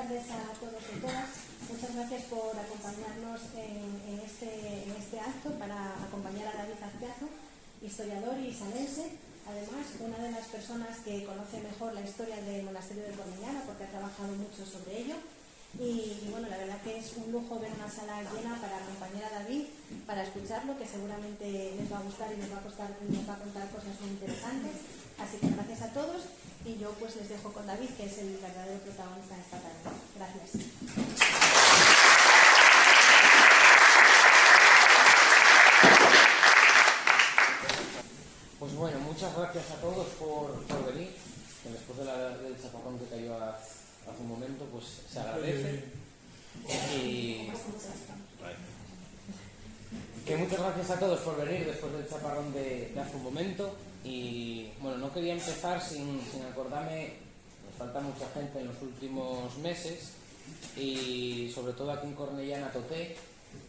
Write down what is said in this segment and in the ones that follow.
tardes a todos y todas. Muchas gracias por acompañarnos en este acto para acompañar a David Azpiazu, historiador y salense. Además, una de las personas que conoce mejor la historia del monasterio de Cornellana, porque ha trabajado mucho sobre ello. Y bueno, la verdad que es un lujo ver una sala llena para acompañar a David, para escucharlo, que seguramente les va a gustar y nos va a contar cosas muy interesantes. Así que gracias a todos y yo pues les dejo con David, que es el verdadero protagonista de esta tarde. Gracias. Pues bueno, muchas gracias a todos por venir, que después del chaparrón que cayó hace un momento, pues se agradece. Y que muchas gracias a todos por venir después del chaparrón de hace un momento. Y bueno, no quería empezar sin acordarme, nos falta mucha gente en los últimos meses, y sobre todo aquí en Cornellana Toté,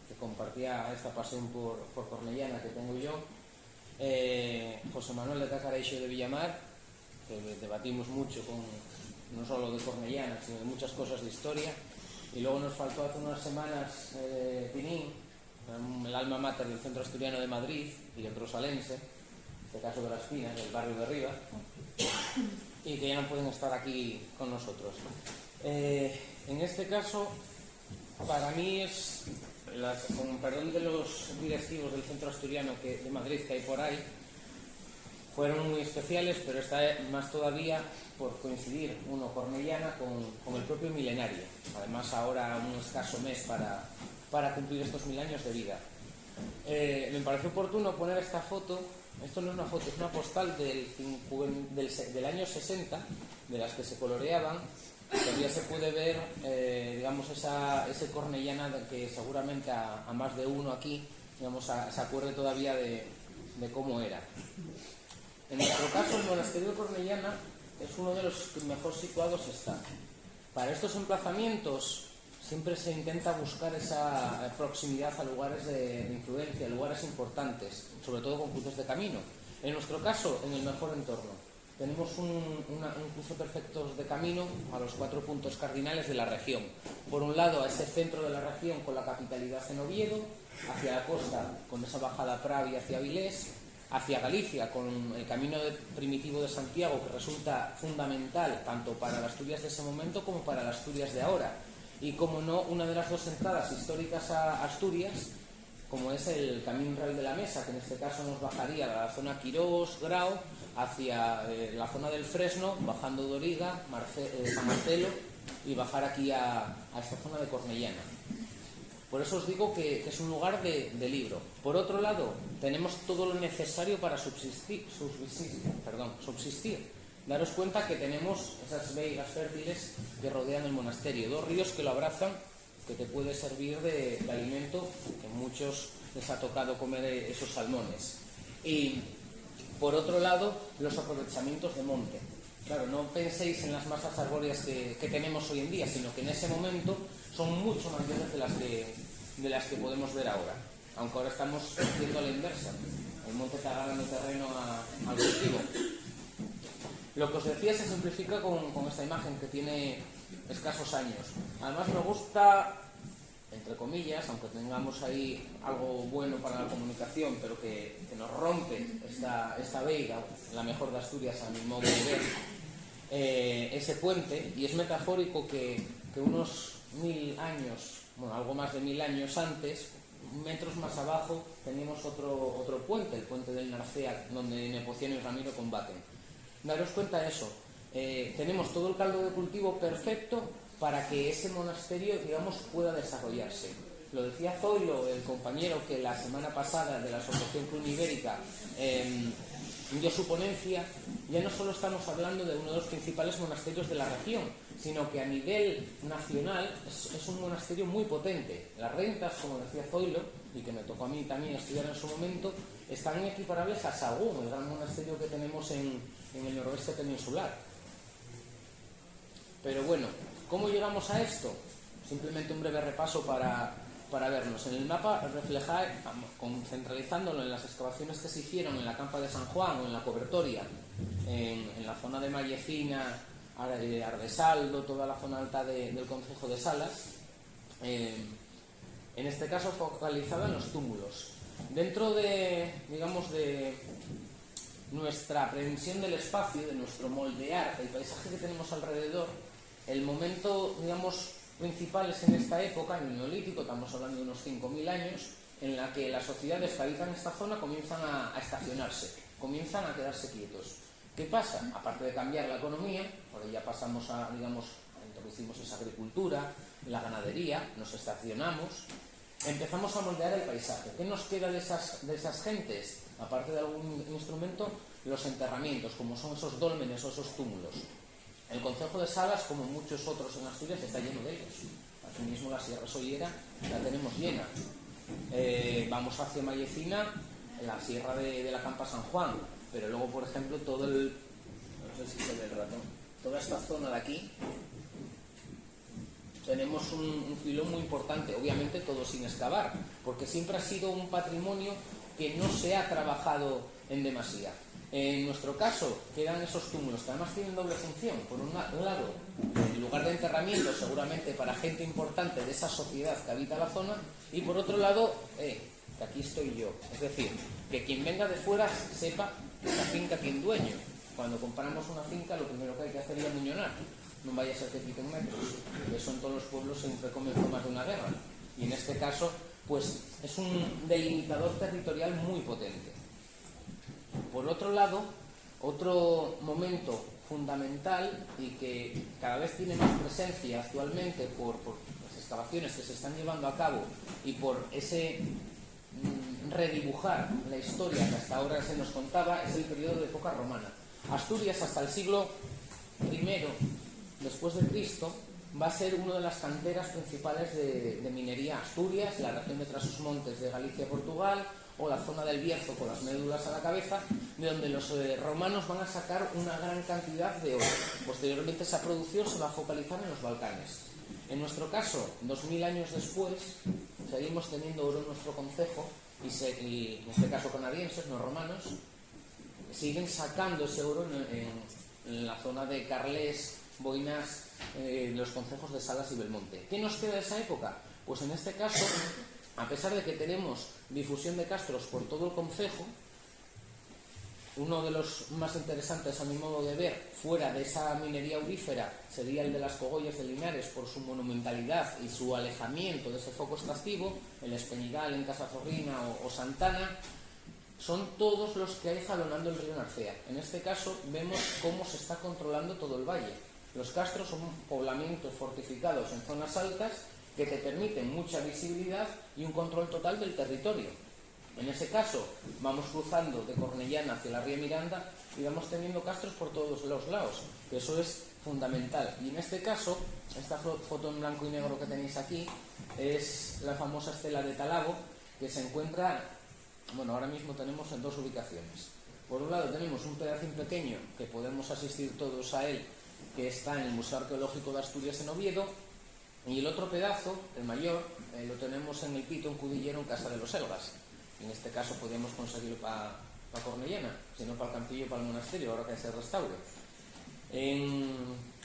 que compartía esta pasión por Cornellana que tengo yo, José Manuel de Cacareixo de Villamar, que debatimos mucho no solo de Cornellana, sino de muchas cosas de historia. Y luego nos faltó hace unas semanas Pinín, el alma mater del Centro Asturiano de Madrid y otro salense, en este caso de Las Pinas, del barrio de Riva, y que ya no pueden estar aquí con nosotros. En este caso, para mí es, con perdón de los directivos del Centro Asturiano de Madrid que hay por ahí, fueron muy especiales, pero está más todavía por coincidir Cornellana con el propio milenario. Además, ahora un escaso mes para cumplir estos 1000 años de vida. Me parece oportuno poner esta foto. Esto no es una foto, es una postal del año 60, de las que se coloreaban. Todavía se puede ver, digamos, ese Cornellana que seguramente a más de uno aquí, digamos, se acuerde todavía de cómo era. En nuestro caso, el monasterio de Cornellana es uno de los que mejor situados está. Para estos emplazamientos siempre se intenta buscar esa proximidad a lugares de influencia, lugares importantes, sobre todo con cruces de camino. En nuestro caso, en el mejor entorno. Tenemos un cruce perfecto de camino a los 4 puntos cardinales de la región. Por un lado, a ese centro de la región con la capitalidad en Oviedo, hacia la costa con esa bajada a Pravi hacia Avilés, hacia Galicia con el camino primitivo de Santiago, que resulta fundamental tanto para las Asturias de ese momento como para las Asturias de ahora. Y como no, una de las dos entradas históricas a Asturias, como es el Camino Real de la Mesa, que en este caso nos bajaría a la zona Quirós, Grao, hacia la zona del Fresno, bajando de Origa, San Marcelo, y bajar aquí a esta zona de Cornellana. Por eso os digo que es un lugar de libro. Por otro lado, tenemos todo lo necesario para subsistir. Daros cuenta que tenemos esas veigas fértiles que rodean el monasterio, 2 ríos que lo abrazan, que te puede servir de alimento, que a muchos les ha tocado comer esos salmones. Y por otro lado, los aprovechamientos de monte. Claro, no penséis en las masas arbóreas que tenemos hoy en día, sino que en ese momento son mucho mayores de las que podemos ver ahora. Aunque ahora estamos haciendo la inversa. El monte está ganando terreno al cultivo. Lo que os decía se simplifica con esta imagen que tiene escasos años. Además me gusta, entre comillas, aunque tengamos ahí algo bueno para la comunicación, pero que nos rompe esta veiga, la mejor de Asturias a mi modo de ver, ese puente, y es metafórico que unos 1000 años, bueno, algo más de 1000 años antes, metros más abajo, teníamos otro puente, el puente del Narcea, donde Nepociano y Ramiro combaten. Daros cuenta de eso, tenemos todo el caldo de cultivo perfecto para que ese monasterio, digamos, pueda desarrollarse. Lo decía Zoilo, el compañero que la semana pasada de la Asociación Clunibérica dio su ponencia. Ya no solo estamos hablando de uno de los principales monasterios de la región, sino que a nivel nacional es un monasterio muy potente. Las rentas, como decía Zoilo, y que me tocó a mí también estudiar en su momento, están equiparables a Sahagún, el gran monasterio que tenemos en el noroeste peninsular. Pero bueno, ¿cómo llegamos a esto? Simplemente un breve repaso para vernos. En el mapa refleja, centralizándolo en las excavaciones que se hicieron en la Campa de San Juan o en la Cobertoria, en la zona de Mallecina Ardesaldo, toda la zona alta del concejo de Salas, en este caso focalizada en los túmulos. Dentro de, digamos, de nuestra previsión del espacio, de nuestro moldear el paisaje que tenemos alrededor, el momento, digamos, principal es en esta época, en el Neolítico, estamos hablando de unos 5.000 años, en la que las sociedades que habitan esta zona comienzan a estacionarse, comienzan a quedarse quietos. ¿Qué pasa? Aparte de cambiar la economía, por ahí ya pasamos a, digamos, introducimos esa agricultura, la ganadería, nos estacionamos, empezamos a moldear el paisaje. ¿Qué nos queda de esas gentes? Aparte de algún instrumento, los enterramientos, como son esos dólmenes o esos túmulos. El concejo de Salas, como muchos otros en Asturias, está lleno de ellos. Asimismo, la Sierra Sollera la tenemos llena. Vamos hacia Mallecina, la Sierra de la Campa San Juan, pero luego, por ejemplo, todo el... no sé si se ve el ratón. Toda esta zona de aquí, tenemos un filón muy importante, obviamente todo sin excavar, porque siempre ha sido un patrimonio que no se ha trabajado en demasía. En nuestro caso, quedan esos túmulos que además tienen doble función. Por un lado, el lugar de enterramiento seguramente para gente importante de esa sociedad que habita la zona, y por otro lado, que aquí estoy yo. Es decir, que quien venga de fuera sepa que esa finca tiene dueño. Cuando compramos una finca, lo primero que hay que hacer es amuñonar. No vaya a ser que quiten metros. Eso en todos los pueblos siempre comenzó más de una guerra. Y en este caso, pues es un delimitador territorial muy potente. Por otro lado, otro momento fundamental y que cada vez tiene más presencia actualmente por las excavaciones que se están llevando a cabo y por ese redibujar la historia que hasta ahora se nos contaba, es el periodo de época romana. Asturias, hasta el siglo I después de Cristo, va a ser una de las canteras principales de minería. Asturias, la región de Trás-os-Montes de Galicia y Portugal, o la zona del Bierzo con las médulas a la cabeza, de donde los romanos van a sacar una gran cantidad de oro. Posteriormente esa producción se va a focalizar en los Balcanes. En nuestro caso, 2000 años después, seguimos teniendo oro en nuestro concejo, y en este caso canadienses, no romanos, siguen sacando ese oro en la zona de Carles, Boinas, los concejos de Salas y Belmonte. ¿Qué nos queda de esa época? Pues en este caso, a pesar de que tenemos difusión de castros por todo el concejo, uno de los más interesantes a mi modo de ver, fuera de esa minería aurífera, sería el de las Cogollas de Linares por su monumentalidad y su alejamiento de ese foco extractivo, el Espeñigal en Casazorrina o Santana. Son todos los que hay jalonando el río Narcea. En este caso vemos cómo se está controlando todo el valle. Los castros son poblamientos fortificados en zonas altas que te permiten mucha visibilidad y un control total del territorio. En ese caso vamos cruzando de Cornellana hacia la Ría Miranda y vamos teniendo castros por todos los lados, que eso es fundamental. Y en este caso, esta foto en blanco y negro que tenéis aquí es la famosa estela de Talabo, que se encuentra, bueno, ahora mismo tenemos en dos ubicaciones. Por un lado tenemos un pedacín pequeño que podemos asistir todos a él, que está en el Museo Arqueológico de Asturias en Oviedo, y el otro pedazo, el mayor, lo tenemos en el Pito, en Cudillero, en Casa de los Elgas. En este caso podríamos conseguirlo para Cornellana, sino para el Campillo, para el monasterio, ahora que se restaure.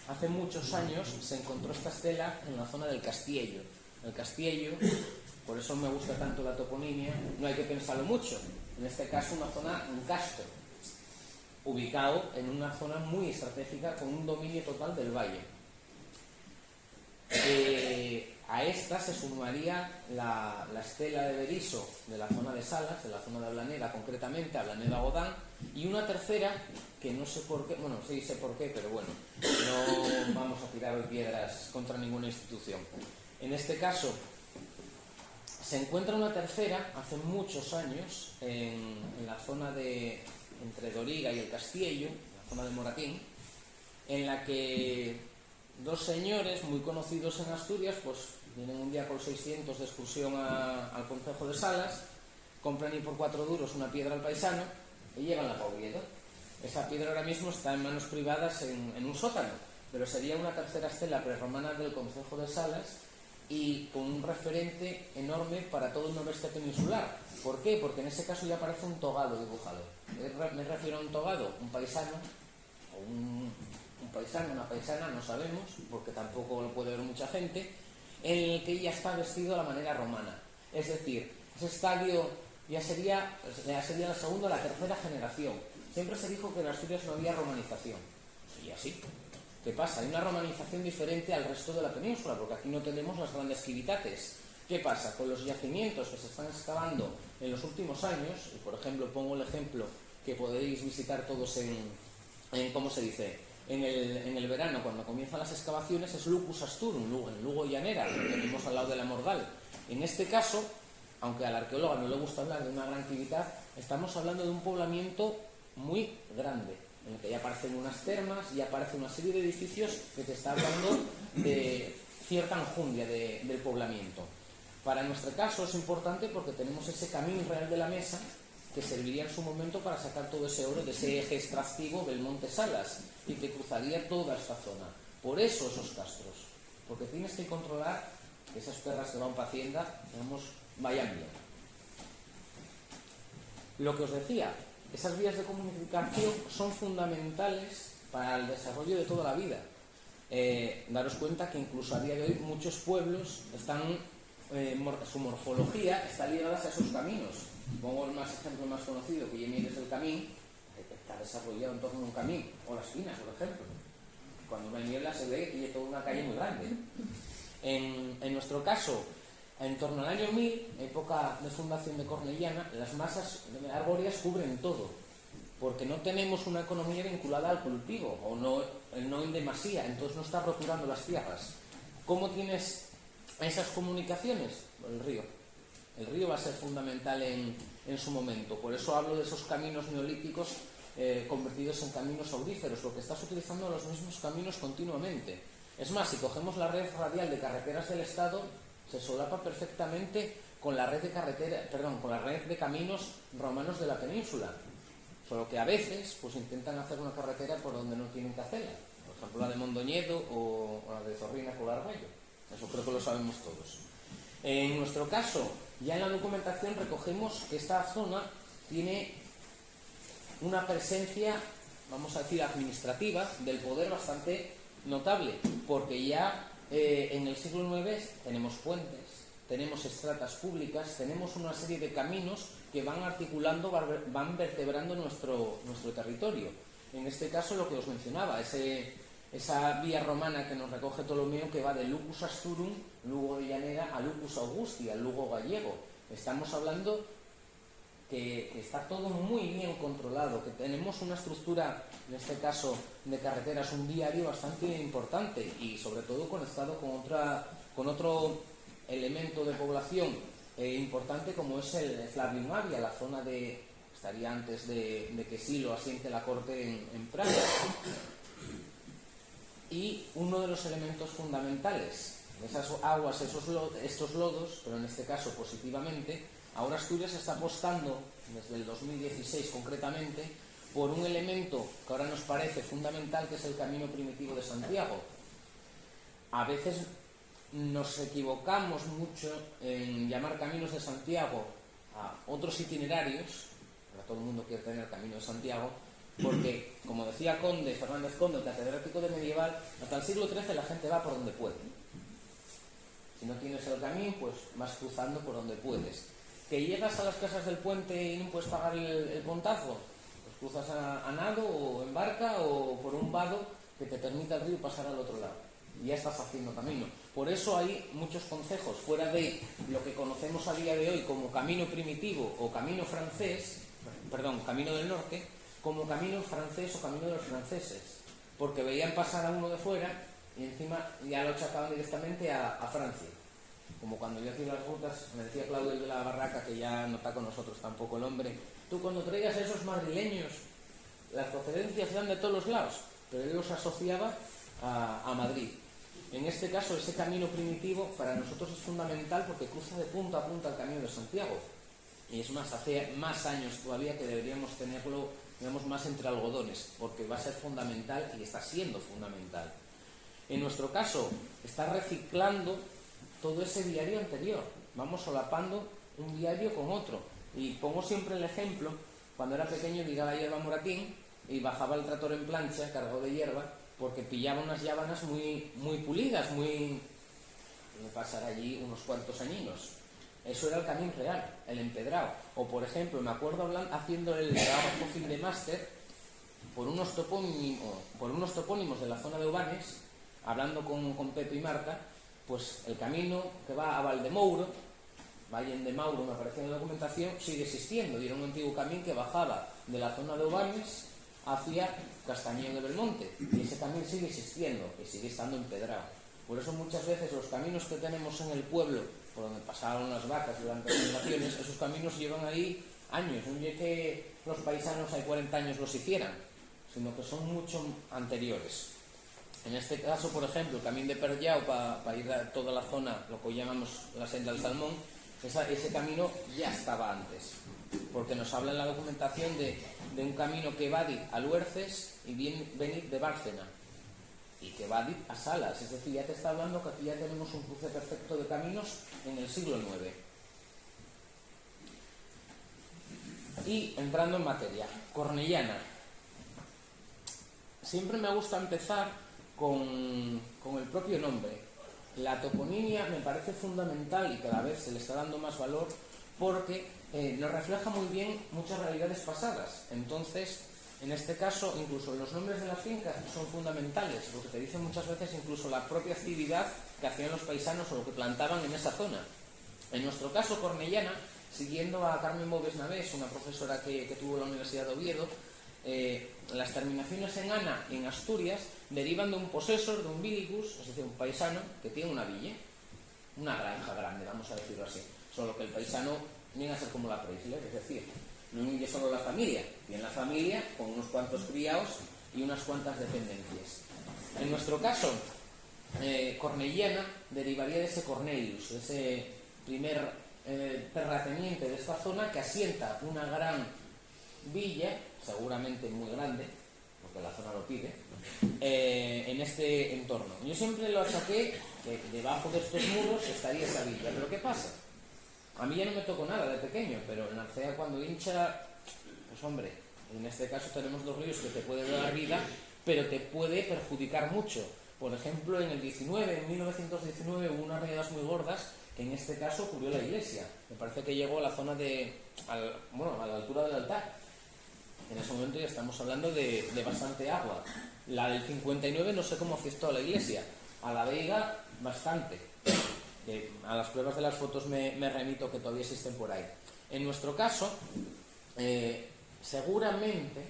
Hace muchos años se encontró esta estela en la zona del Castiello. El Castiello, por eso me gusta tanto la toponimia, no hay que pensarlo mucho. En este caso una zona, un castro, ubicado en una zona muy estratégica con un dominio total del valle. A esta se sumaría la estela de Berisso de la zona de Salas, de la zona de Ablaneda concretamente, Ablaneda-Godán, y una tercera que no sé por qué, bueno, sí sé por qué, pero bueno, no vamos a tirar hoy piedras contra ninguna institución. En este caso se encuentra una tercera hace muchos años en la zona entre Doriga y el Castiello, la zona de Moratín, en la que dos señores muy conocidos en Asturias pues vienen un día por 600 de excursión al concejo de Salas, compran y por 4 duros una piedra al paisano y llevanla para Oviedo. Esa piedra ahora mismo está en manos privadas en un sótano, pero sería una tercera estela prerromana del concejo de Salas y con un referente enorme para todo el noroeste peninsular. ¿Por qué? Porque en ese caso ya aparece un togado dibujado. Me refiero a un togado, un paisano o un un paisano, una paisana, no sabemos, porque tampoco lo puede ver mucha gente, en el que ya está vestido a la manera romana. Es decir, ese estadio ya sería la segunda o la tercera generación. Siempre se dijo que en Asturias no había romanización. Y así. ¿Qué pasa? Hay una romanización diferente al resto de la península, porque aquí no tenemos las grandes civitates. ¿Qué pasa? Con los yacimientos que se están excavando en los últimos años, y por ejemplo pongo el ejemplo que podéis visitar todos en ¿cómo se dice? En el verano, cuando comienzan las excavaciones, es Lucus Asturum, en Lugo Llanera, que tenemos al lado de la Morgal. En este caso, aunque al arqueólogo no le gusta hablar de una gran actividad, estamos hablando de un poblamiento muy grande, en el que ya aparecen unas termas, ya aparece una serie de edificios que te está hablando de cierta enjundia del poblamiento. Para nuestro caso es importante porque tenemos ese camino real de la Mesa que serviría en su momento para sacar todo ese oro de ese eje extractivo del Monte Salas y que cruzaría toda esta zona. Por eso esos castros, porque tienes que controlar que esas perras que van para Hacienda, digamos, vayan bien. Lo que os decía, esas vías de comunicación son fundamentales para el desarrollo de toda la vida. Daros cuenta que incluso a día de hoy muchos pueblos su morfología está ligada a esos caminos. Pongo el ejemplo más conocido, que Mieres del Camín, está desarrollado en torno a un camino, o Las Pinas, por ejemplo. Cuando no hay niebla se ve que hay toda una calle muy grande. En nuestro caso, en torno al año 1000, época de fundación de Cornellana, las masas arbóreas cubren todo, porque no tenemos una economía vinculada al cultivo, o no en demasía, entonces no está roturando las tierras. ¿Cómo tienes esas comunicaciones? El río. El río va a ser fundamental en su momento. Por eso hablo de esos caminos neolíticos convertidos en caminos auríferos, porque estás utilizando los mismos caminos continuamente. Es más, si cogemos la red radial de carreteras del Estado, se solapa perfectamente con la red de caminos romanos de la península. Solo que a veces pues intentan hacer una carretera por donde no tienen que hacerla. Por ejemplo, la de Mondoñedo o la de Zorrina con Arroyo. Eso creo que lo sabemos todos. En nuestro caso, ya en la documentación recogemos que esta zona tiene una presencia, vamos a decir, administrativa del poder bastante notable, porque ya en el siglo IX tenemos puentes, tenemos estratas públicas, tenemos una serie de caminos que van articulando, van vertebrando nuestro territorio. En este caso, lo que os mencionaba, esa vía romana que nos recoge Ptolomeo, que va de Lucus Asturum, Lugo de Llanera, a Lucus Augusti, al Lugo gallego. Estamos hablando que está todo muy bien controlado, que tenemos una estructura, en este caso de carreteras, un diario bastante importante y sobre todo conectado con otro elemento de población importante como es el Flavium Avia, la zona estaría antes de que Silo asiente la corte en Praga. Y uno de los elementos fundamentales de esas aguas, estos lodos, pero en este caso positivamente, ahora Asturias está apostando, desde el 2016 concretamente, por un elemento que ahora nos parece fundamental, que es el Camino Primitivo de Santiago. A veces nos equivocamos mucho en llamar Caminos de Santiago a otros itinerarios, ahora todo el mundo quiere tener el Camino de Santiago, porque, como decía Fernández Conde, el catedrático de medieval, hasta el siglo XIII la gente va por donde puede. Si no tienes el camino, pues vas cruzando por donde puedes. ¿Que llegas a las casas del puente y no puedes pagar el pontazo? Pues cruzas a nado o en barca o por un vado que te permita el río pasar al otro lado. Y ya estás haciendo camino. Por eso hay muchos concejos, fuera de lo que conocemos a día de hoy como camino primitivo o camino francés, camino del norte, como camino francés o camino de los franceses, porque veían pasar a uno de fuera y encima ya lo achacaban directamente a Francia. Como cuando yo hacía las rutas, me decía Claudio de la Barraca, que ya no está con nosotros tampoco el hombre, tú cuando traigas a esos madrileños, las procedencias eran de todos los lados, pero él los asociaba a Madrid. En este caso, ese camino primitivo para nosotros es fundamental porque cruza de punta a punta el Camino de Santiago. Y es más, hace más años todavía que deberíamos tenerlo, digamos, más entre algodones, porque va a ser fundamental y está siendo fundamental. En nuestro caso, está reciclando todo ese diario anterior. Vamos solapando un diario con otro. Y pongo siempre el ejemplo, cuando era pequeño llegaba hierba Moratín y bajaba el tractor en plancha, cargado de hierba, porque pillaba unas llavanas muy, muy pulidas, muy... me pasará allí unos cuantos añinos. Eso era el camino real, el empedrado. O por ejemplo, me acuerdo haciendo el trabajo fin de máster por unos topónimos de la zona de Obanes, hablando con Pepe y Marta, pues el camino que va a Valdemouro, Valle de Mauro, me apareció en la documentación, sigue existiendo, y era un antiguo camino que bajaba de la zona de Obanes hacia Castañón de Belmonte, y ese camino sigue existiendo y sigue estando empedrado. Por eso muchas veces los caminos que tenemos en el pueblo, por donde pasaron las vacas durante las generaciones, esos caminos llevan ahí años. No es que los paisanos hay 40 años los hicieran, sino que son mucho anteriores. En este caso, por ejemplo, el camino de Perllao para ir a toda la zona, lo que hoy llamamos la senda del Salmón, ese camino ya estaba antes, porque nos habla en la documentación de un camino que va a Luerces y venir de Bárcena, y que va a Salas, es decir, ya te está hablando que aquí ya tenemos un cruce perfecto de caminos en el siglo IX. Y entrando en materia, Cornellana. Siempre me gusta empezar con el propio nombre. La toponimia me parece fundamental y cada vez se le está dando más valor porque nos refleja muy bien muchas realidades pasadas. Entonces, en este caso, incluso los nombres de las fincas son fundamentales, porque te dicen muchas veces incluso la propia actividad que hacían los paisanos o lo que plantaban en esa zona. En nuestro caso, Cornellana, siguiendo a Carmen Moves Navés, una profesora que tuvo la Universidad de Oviedo, las terminaciones en ana en Asturias derivan de un posesor, de un vilicus, es decir, un paisano que tiene una villa, una granja grande, vamos a decirlo así. Solo que el paisano viene a ser como la Preisler, es decir, no es solo la familia, tiene la familia con unos cuantos criados y unas cuantas dependencias. En nuestro caso, Cornellana derivaría de ese Cornelius, de ese primer terrateniente de esta zona que asienta una gran villa, seguramente muy grande, porque la zona lo pide, en este entorno. Yo siempre lo achaqué que debajo de estos muros estaría esa villa, pero ¿qué pasa? A mí ya no me tocó nada de pequeño, pero en Arcea cuando hincha, pues hombre, en este caso tenemos dos ríos que te pueden dar vida, pero te puede perjudicar mucho. Por ejemplo, en 1919 hubo unas riadas muy gordas que en este caso cubrió la iglesia. Me parece que llegó a la zona a la altura del altar. En ese momento ya estamos hablando de bastante agua. La del 59 no sé cómo afectó a la iglesia. A la Veiga, bastante. A las pruebas de las fotos me remito que todavía existen por ahí. En nuestro caso, seguramente,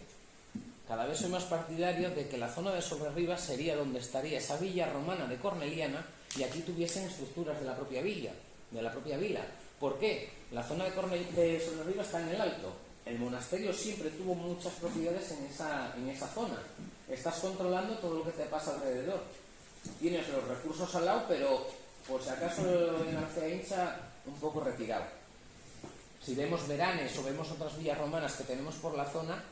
cada vez soy más partidario de que la zona de Sobrerribas sería donde estaría esa villa romana de Corneliana y aquí tuviesen estructuras de la propia villa, de la propia vila. ¿Por qué? La zona de Sobrerribas está en el alto. El monasterio siempre tuvo muchas propiedades en esa zona. Estás controlando todo lo que te pasa alrededor. Tienes los recursos al lado, pero por si acaso en Arcea Hincha un poco retirado. Si vemos Veranes o vemos otras villas romanas que tenemos por la zona,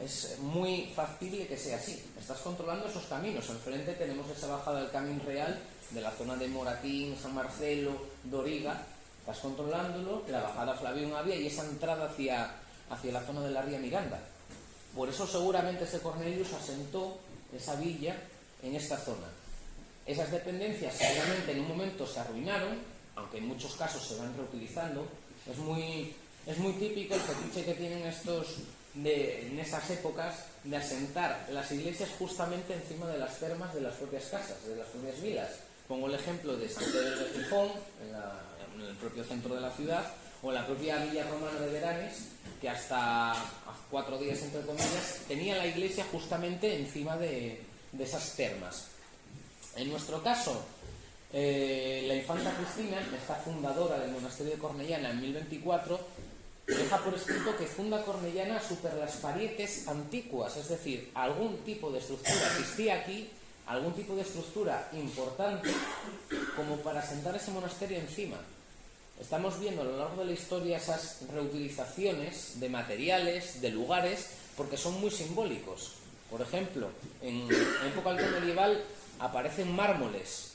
es muy factible que sea así. Estás controlando esos caminos. Enfrente tenemos esa bajada del Camino Real de la zona de Moratín, San Marcelo, Doriga. Estás controlándolo, la bajada Flavión Avia y esa entrada hacia la zona de la Ría Miranda. Por eso seguramente ese Cornelius asentó esa villa en esta zona. Esas dependencias seguramente en un momento se arruinaron, aunque en muchos casos se van reutilizando. Es muy típico el fetiche que tienen en esas épocas de asentar las iglesias justamente encima de las termas de las propias casas, de las propias vilas. Pongo el ejemplo de Santander de Gijón, en el propio centro de la ciudad, o en la propia villa romana de Veranes, que hasta 4 días, entre comillas, tenía la iglesia justamente encima de esas termas. En nuestro caso, la infanta Cristina, esta fundadora del monasterio de Cornellana en 1024, deja por escrito que funda Cornellana super las parietes antiguas, es decir, algún tipo de estructura existía aquí, algún tipo de estructura importante como para asentar ese monasterio encima. Estamos viendo a lo largo de la historia esas reutilizaciones de materiales, de lugares, porque son muy simbólicos. Por ejemplo, en época medieval aparecen mármoles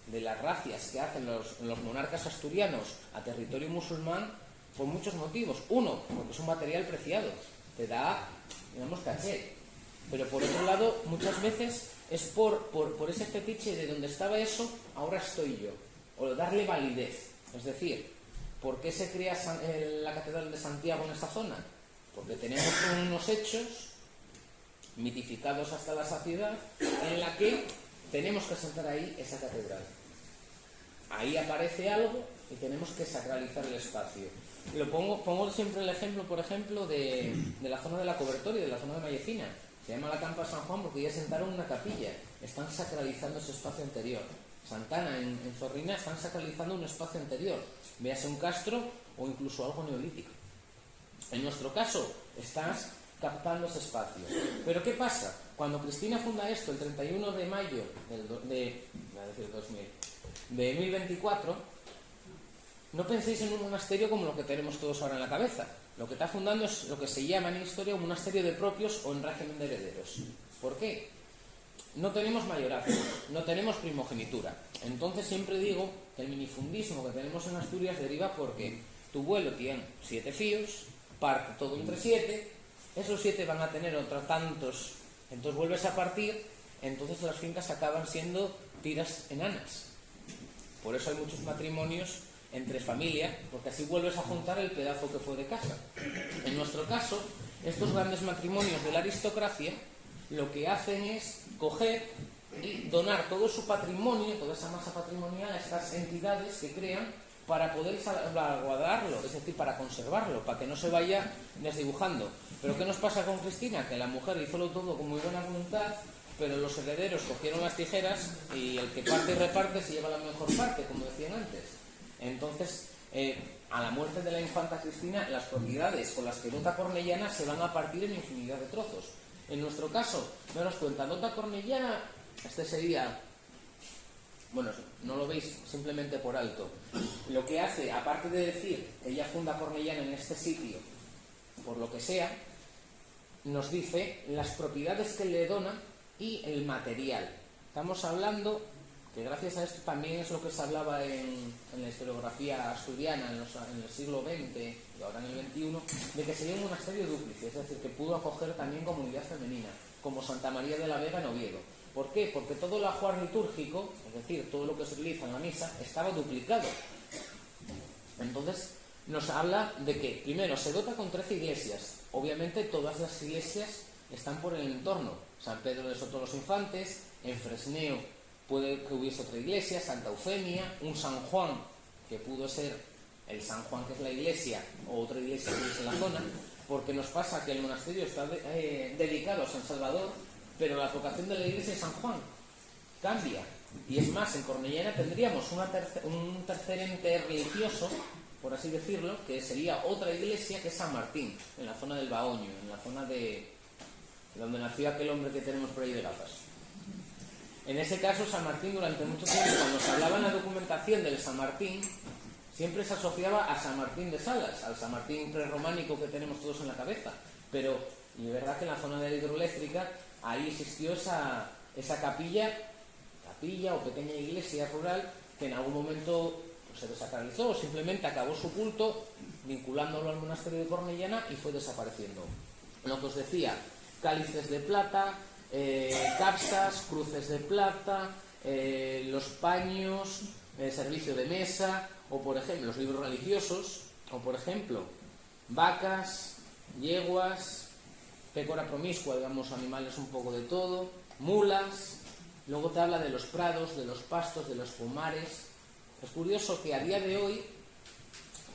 de las racias que hacen los monarcas asturianos a territorio musulmán por muchos motivos. Uno, porque es un material preciado, te da, digamos, caché. Pero por otro lado, muchas veces es por ese fetiche de donde estaba eso, ahora estoy yo, o darle validez. Es decir, ¿por qué se crea la Catedral de Santiago en esta zona? Porque tenemos unos hechos mitificados hasta la saciedad en la que tenemos que sentar ahí esa catedral. Ahí aparece algo y tenemos que sacralizar el espacio. Pongo siempre el ejemplo, por ejemplo, de la zona de la Cobertoria, de la zona de Mallecina. Se llama la Campa San Juan porque ya sentaron una capilla. Están sacralizando ese espacio anterior. Santana, en Zorrina, están sacralizando un espacio anterior. Véase un castro o incluso algo neolítico. En nuestro caso, estás captando ese espacio. Pero ¿qué pasa? Cuando Cristina funda esto, el 31 de mayo de 1024, no penséis en un monasterio como lo que tenemos todos ahora en la cabeza. Lo que está fundando es lo que se llama en historia un monasterio de propios o en régimen de herederos. ¿Por qué? No tenemos mayorazgo, no tenemos primogenitura. Entonces siempre digo que el minifundismo que tenemos en Asturias deriva porque tu vuelo tiene 7 fíos, parte todo entre 7, esos 7 van a tener otros tantos, entonces vuelves a partir, entonces las fincas acaban siendo tiras enanas. Por eso hay muchos matrimonios entre familia, porque así vuelves a juntar el pedazo que fue de casa. En nuestro caso, estos grandes matrimonios de la aristocracia lo que hacen es coger y donar todo su patrimonio, toda esa masa patrimonial a estas entidades que crean para poder salvaguardarlo, es decir, para conservarlo, para que no se vaya desdibujando. Pero ¿qué nos pasa con Cristina? Que la mujer hizo todo con muy buena voluntad, pero los herederos cogieron las tijeras y el que parte y reparte se lleva la mejor parte, como decían antes. Entonces, a la muerte de la infanta Cristina, las propiedades con las que dota Cornellana se van a partir en infinidad de trozos. En nuestro caso, daros cuenta, dota Cornellana, este sería, bueno, no lo veis simplemente por alto. Lo que hace, aparte de decir que ella funda Cornellana en este sitio, por lo que sea, nos dice las propiedades que le dona y el material. Estamos hablando que gracias a esto también es lo que se hablaba en la historiografía asturiana en el siglo XX y ahora en el XXI, de que sería un monasterio dúplice, es decir, que pudo acoger también comunidad femenina, como Santa María de la Vega en Oviedo. ¿Por qué? Porque todo el ajuar litúrgico, es decir, todo lo que se utiliza en la misa, estaba duplicado. Entonces, nos habla de que, primero, se dota con 13 iglesias. Obviamente, todas las iglesias están por el entorno. San Pedro de Soto los Infantes, en Fresneo puede que hubiese otra iglesia, Santa Eufemia, un San Juan, que pudo ser el San Juan que es la iglesia, o otra iglesia que es en la zona, porque nos pasa que el monasterio está dedicado a San Salvador, pero la vocación de la iglesia de San Juan cambia. Y es más, en Cornellana tendríamos un tercer ente religioso, por así decirlo, que sería otra iglesia que es San Martín, en la zona del Baoño, en la zona de donde nació aquel hombre que tenemos por ahí de gafas. En ese caso, San Martín, durante mucho tiempo, cuando se hablaba en la documentación del San Martín, siempre se asociaba a San Martín de Salas, al San Martín prerrománico que tenemos todos en la cabeza. Pero, y es verdad que en la zona de la hidroeléctrica, ahí existió esa capilla o pequeña iglesia rural que en algún momento pues, se desacralizó o simplemente acabó su culto vinculándolo al monasterio de Cornellana y fue desapareciendo. Lo que os decía, cálices de plata, capsas, cruces de plata, los paños, servicio de mesa, o por ejemplo los libros religiosos, o por ejemplo vacas, yeguas, pécora promiscua, digamos animales un poco de todo, mulas. Luego te habla de los prados, de los pastos, de los pomares. Es curioso que a día de hoy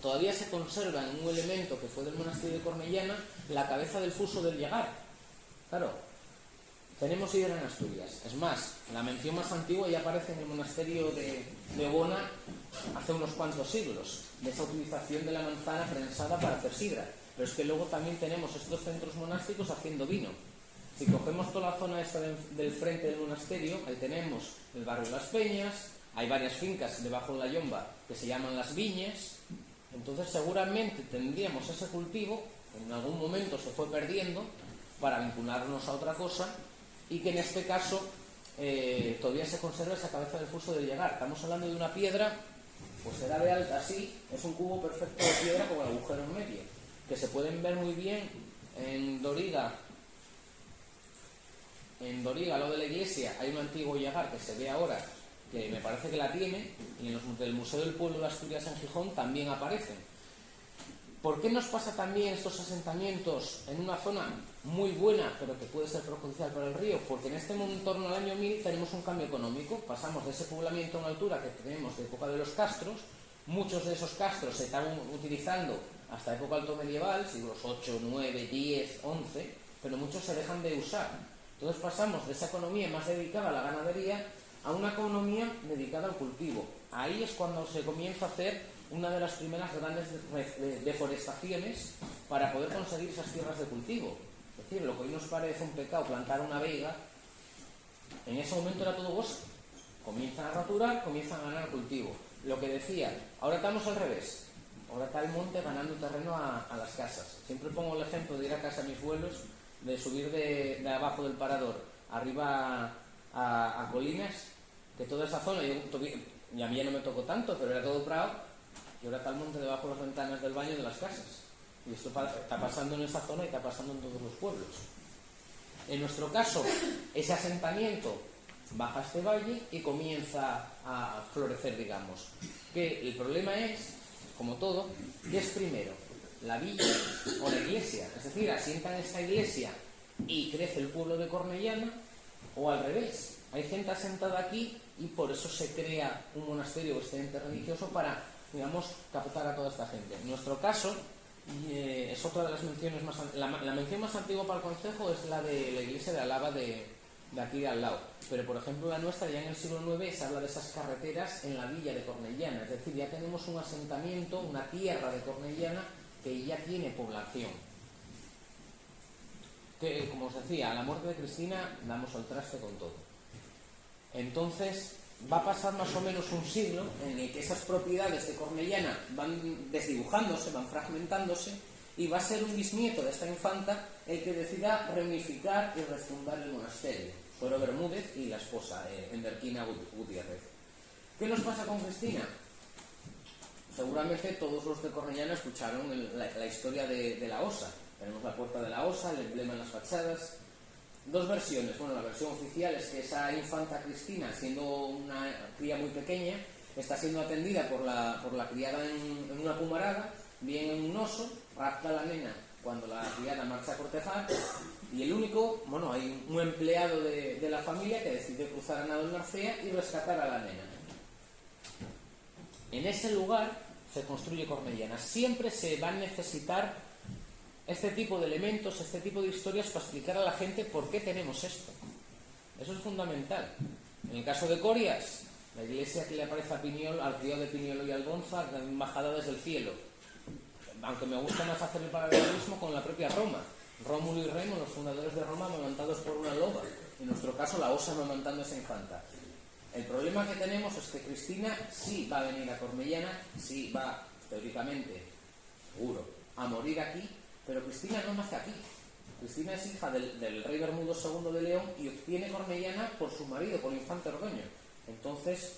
todavía se conserva en un elemento que fue del monasterio de Cornellana la cabeza del fuso del Llagar. Claro, tenemos hidra en Asturias. Es más, la mención más antigua ya aparece en el monasterio de Obona hace unos cuantos siglos, de esa utilización de la manzana prensada para hacer sidra. Pero es que luego también tenemos estos centros monásticos haciendo vino. Si cogemos toda la zona esta del frente del monasterio, ahí tenemos el barrio de las Peñas, hay varias fincas debajo de la Yomba que se llaman las Viñas. Entonces seguramente tendríamos ese cultivo, que en algún momento se fue perdiendo, para vincularnos a otra cosa, y que en este caso todavía se conserva esa cabeza del fuso del Llagar. Estamos hablando de una piedra, pues será de alta así, es un cubo perfecto de piedra con el agujero en medio, que se pueden ver muy bien en Doriga, en Doriga, al lado de la iglesia, hay un antiguo llagar que se ve ahora, que me parece que la tiene, y en el Museo del Pueblo de Asturias en Gijón también aparecen. ¿Por qué nos pasa también estos asentamientos en una zona muy buena, pero que puede ser perjudicial para el río? Porque en este entorno al año 1000 tenemos un cambio económico. Pasamos de ese poblamiento a una altura que tenemos de época de los castros. Muchos de esos castros se estaban utilizando hasta época alto medieval, siglos 8, 9, 10, 11, pero muchos se dejan de usar. Entonces pasamos de esa economía más dedicada a la ganadería a una economía dedicada al cultivo. Ahí es cuando se comienza a hacer una de las primeras grandes deforestaciones para poder conseguir esas tierras de cultivo. Es decir, lo que hoy nos parece un pecado plantar una veiga, en ese momento era todo bosque. Comienzan a raturar, comienzan a ganar cultivo. Lo que decía, ahora estamos al revés. Ahora está el monte ganando terreno a las casas. Siempre pongo el ejemplo de ir a casa a mis vuelos, de subir de abajo del parador arriba a colinas, que toda esa zona, y a mí ya no me tocó tanto, pero era todo prado. Y ahora está el monte debajo de las ventanas del baño de las casas. Y esto está pasando en esa zona y está pasando en todos los pueblos. En nuestro caso, ese asentamiento baja este valle y comienza a florecer, digamos. Que el problema es, como todo, ¿qué es primero? ¿La villa o la iglesia? Es decir, asientan esta iglesia y crece el pueblo de Cornellana, o al revés. Hay gente asentada aquí y por eso se crea un monasterio o este ente religioso para, digamos, captar a toda esta gente. En nuestro caso, es otra de las menciones más... La mención más antigua para el concejo es la de la iglesia de Alaba de aquí de al lado. Pero, por ejemplo, la nuestra, ya en el siglo IX, se habla de esas carreteras en la villa de Cornellana. Es decir, ya tenemos un asentamiento, una tierra de Cornellana que ya tiene población. Que, como os decía, a la muerte de Cristina damos al traste con todo. Entonces va a pasar más o menos un siglo en el que esas propiedades de Cornellana van desdibujándose, van fragmentándose, y va a ser un bisnieto de esta infanta el que decida reunificar y refundar el monasterio, Suero Bermúdez y la esposa, Enderquina Gutiérrez. ¿Qué nos pasa con Cristina? Seguramente todos los de Cornellana escucharon la historia de la osa. Tenemos la puerta de la osa, el emblema en las fachadas. Dos versiones. Bueno, la versión oficial es que esa infanta Cristina, siendo una cría muy pequeña, está siendo atendida por la criada en una pumarada, viene un oso, rapta a la nena cuando la criada marcha a cortejar, y el único, bueno, hay un empleado de la familia que decide cruzar a nado el Narcea y rescatar a la nena. En ese lugar se construye Cornellana. Siempre se va a necesitar este tipo de elementos, este tipo de historias para explicar a la gente por qué tenemos esto. Eso es fundamental. En el caso de Corias, la iglesia que le aparece a Piñol, al criado de Piñolo y Albonza, bajada desde el cielo. Aunque me gusta más hacer el paralelismo con la propia Roma. Rómulo y Remo, los fundadores de Roma, amamantados por una loba. En nuestro caso, la osa amamantando a esa infanta. El problema que tenemos es que Cristina sí va a venir a Cornellana, sí va, teóricamente, seguro, a morir aquí, pero Cristina no nace aquí. Cristina es hija del rey Bermudo II de León y obtiene Cornellana por su marido, por el infante Ordoño. Entonces,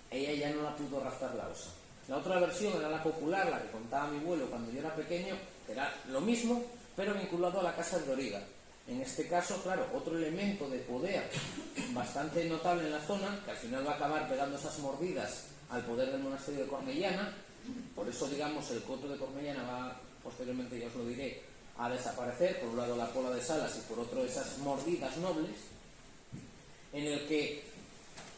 ella ya no la pudo raptar la osa. La otra versión era la popular, la que contaba mi abuelo cuando yo era pequeño, que era lo mismo, pero vinculado a la casa de Doriga. En este caso, claro, otro elemento de poder bastante notable en la zona, que al final va a acabar pegando esas mordidas al poder del monasterio de Cornellana. Por eso, digamos, el coto de Cornellana va, posteriormente ya os lo diré, a desaparecer. Por un lado la Pola de Salas y por otro esas mordidas nobles, en el que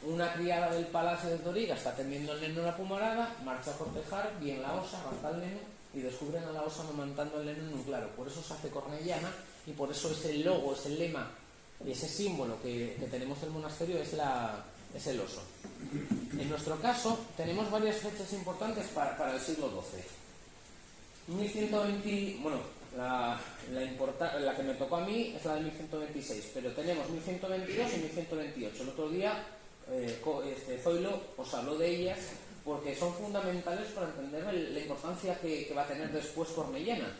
una criada del palacio de Doriga está atendiendo al neno en la pumarada, marcha a cortejar, viene la osa, rapta al neno y descubren a la osa amamantando al neno en un claro. Por eso se hace Cornellana y por eso ese logo, ese lema y ese símbolo que tenemos del monasterio es el oso. En nuestro caso tenemos varias fechas importantes para el siglo XII. 1120, bueno, la que me tocó a mí es la de 1126, pero tenemos 1122 y 1128. El otro día Zoilo os habló de ellas porque son fundamentales para entender la importancia que va a tener después Cornellana.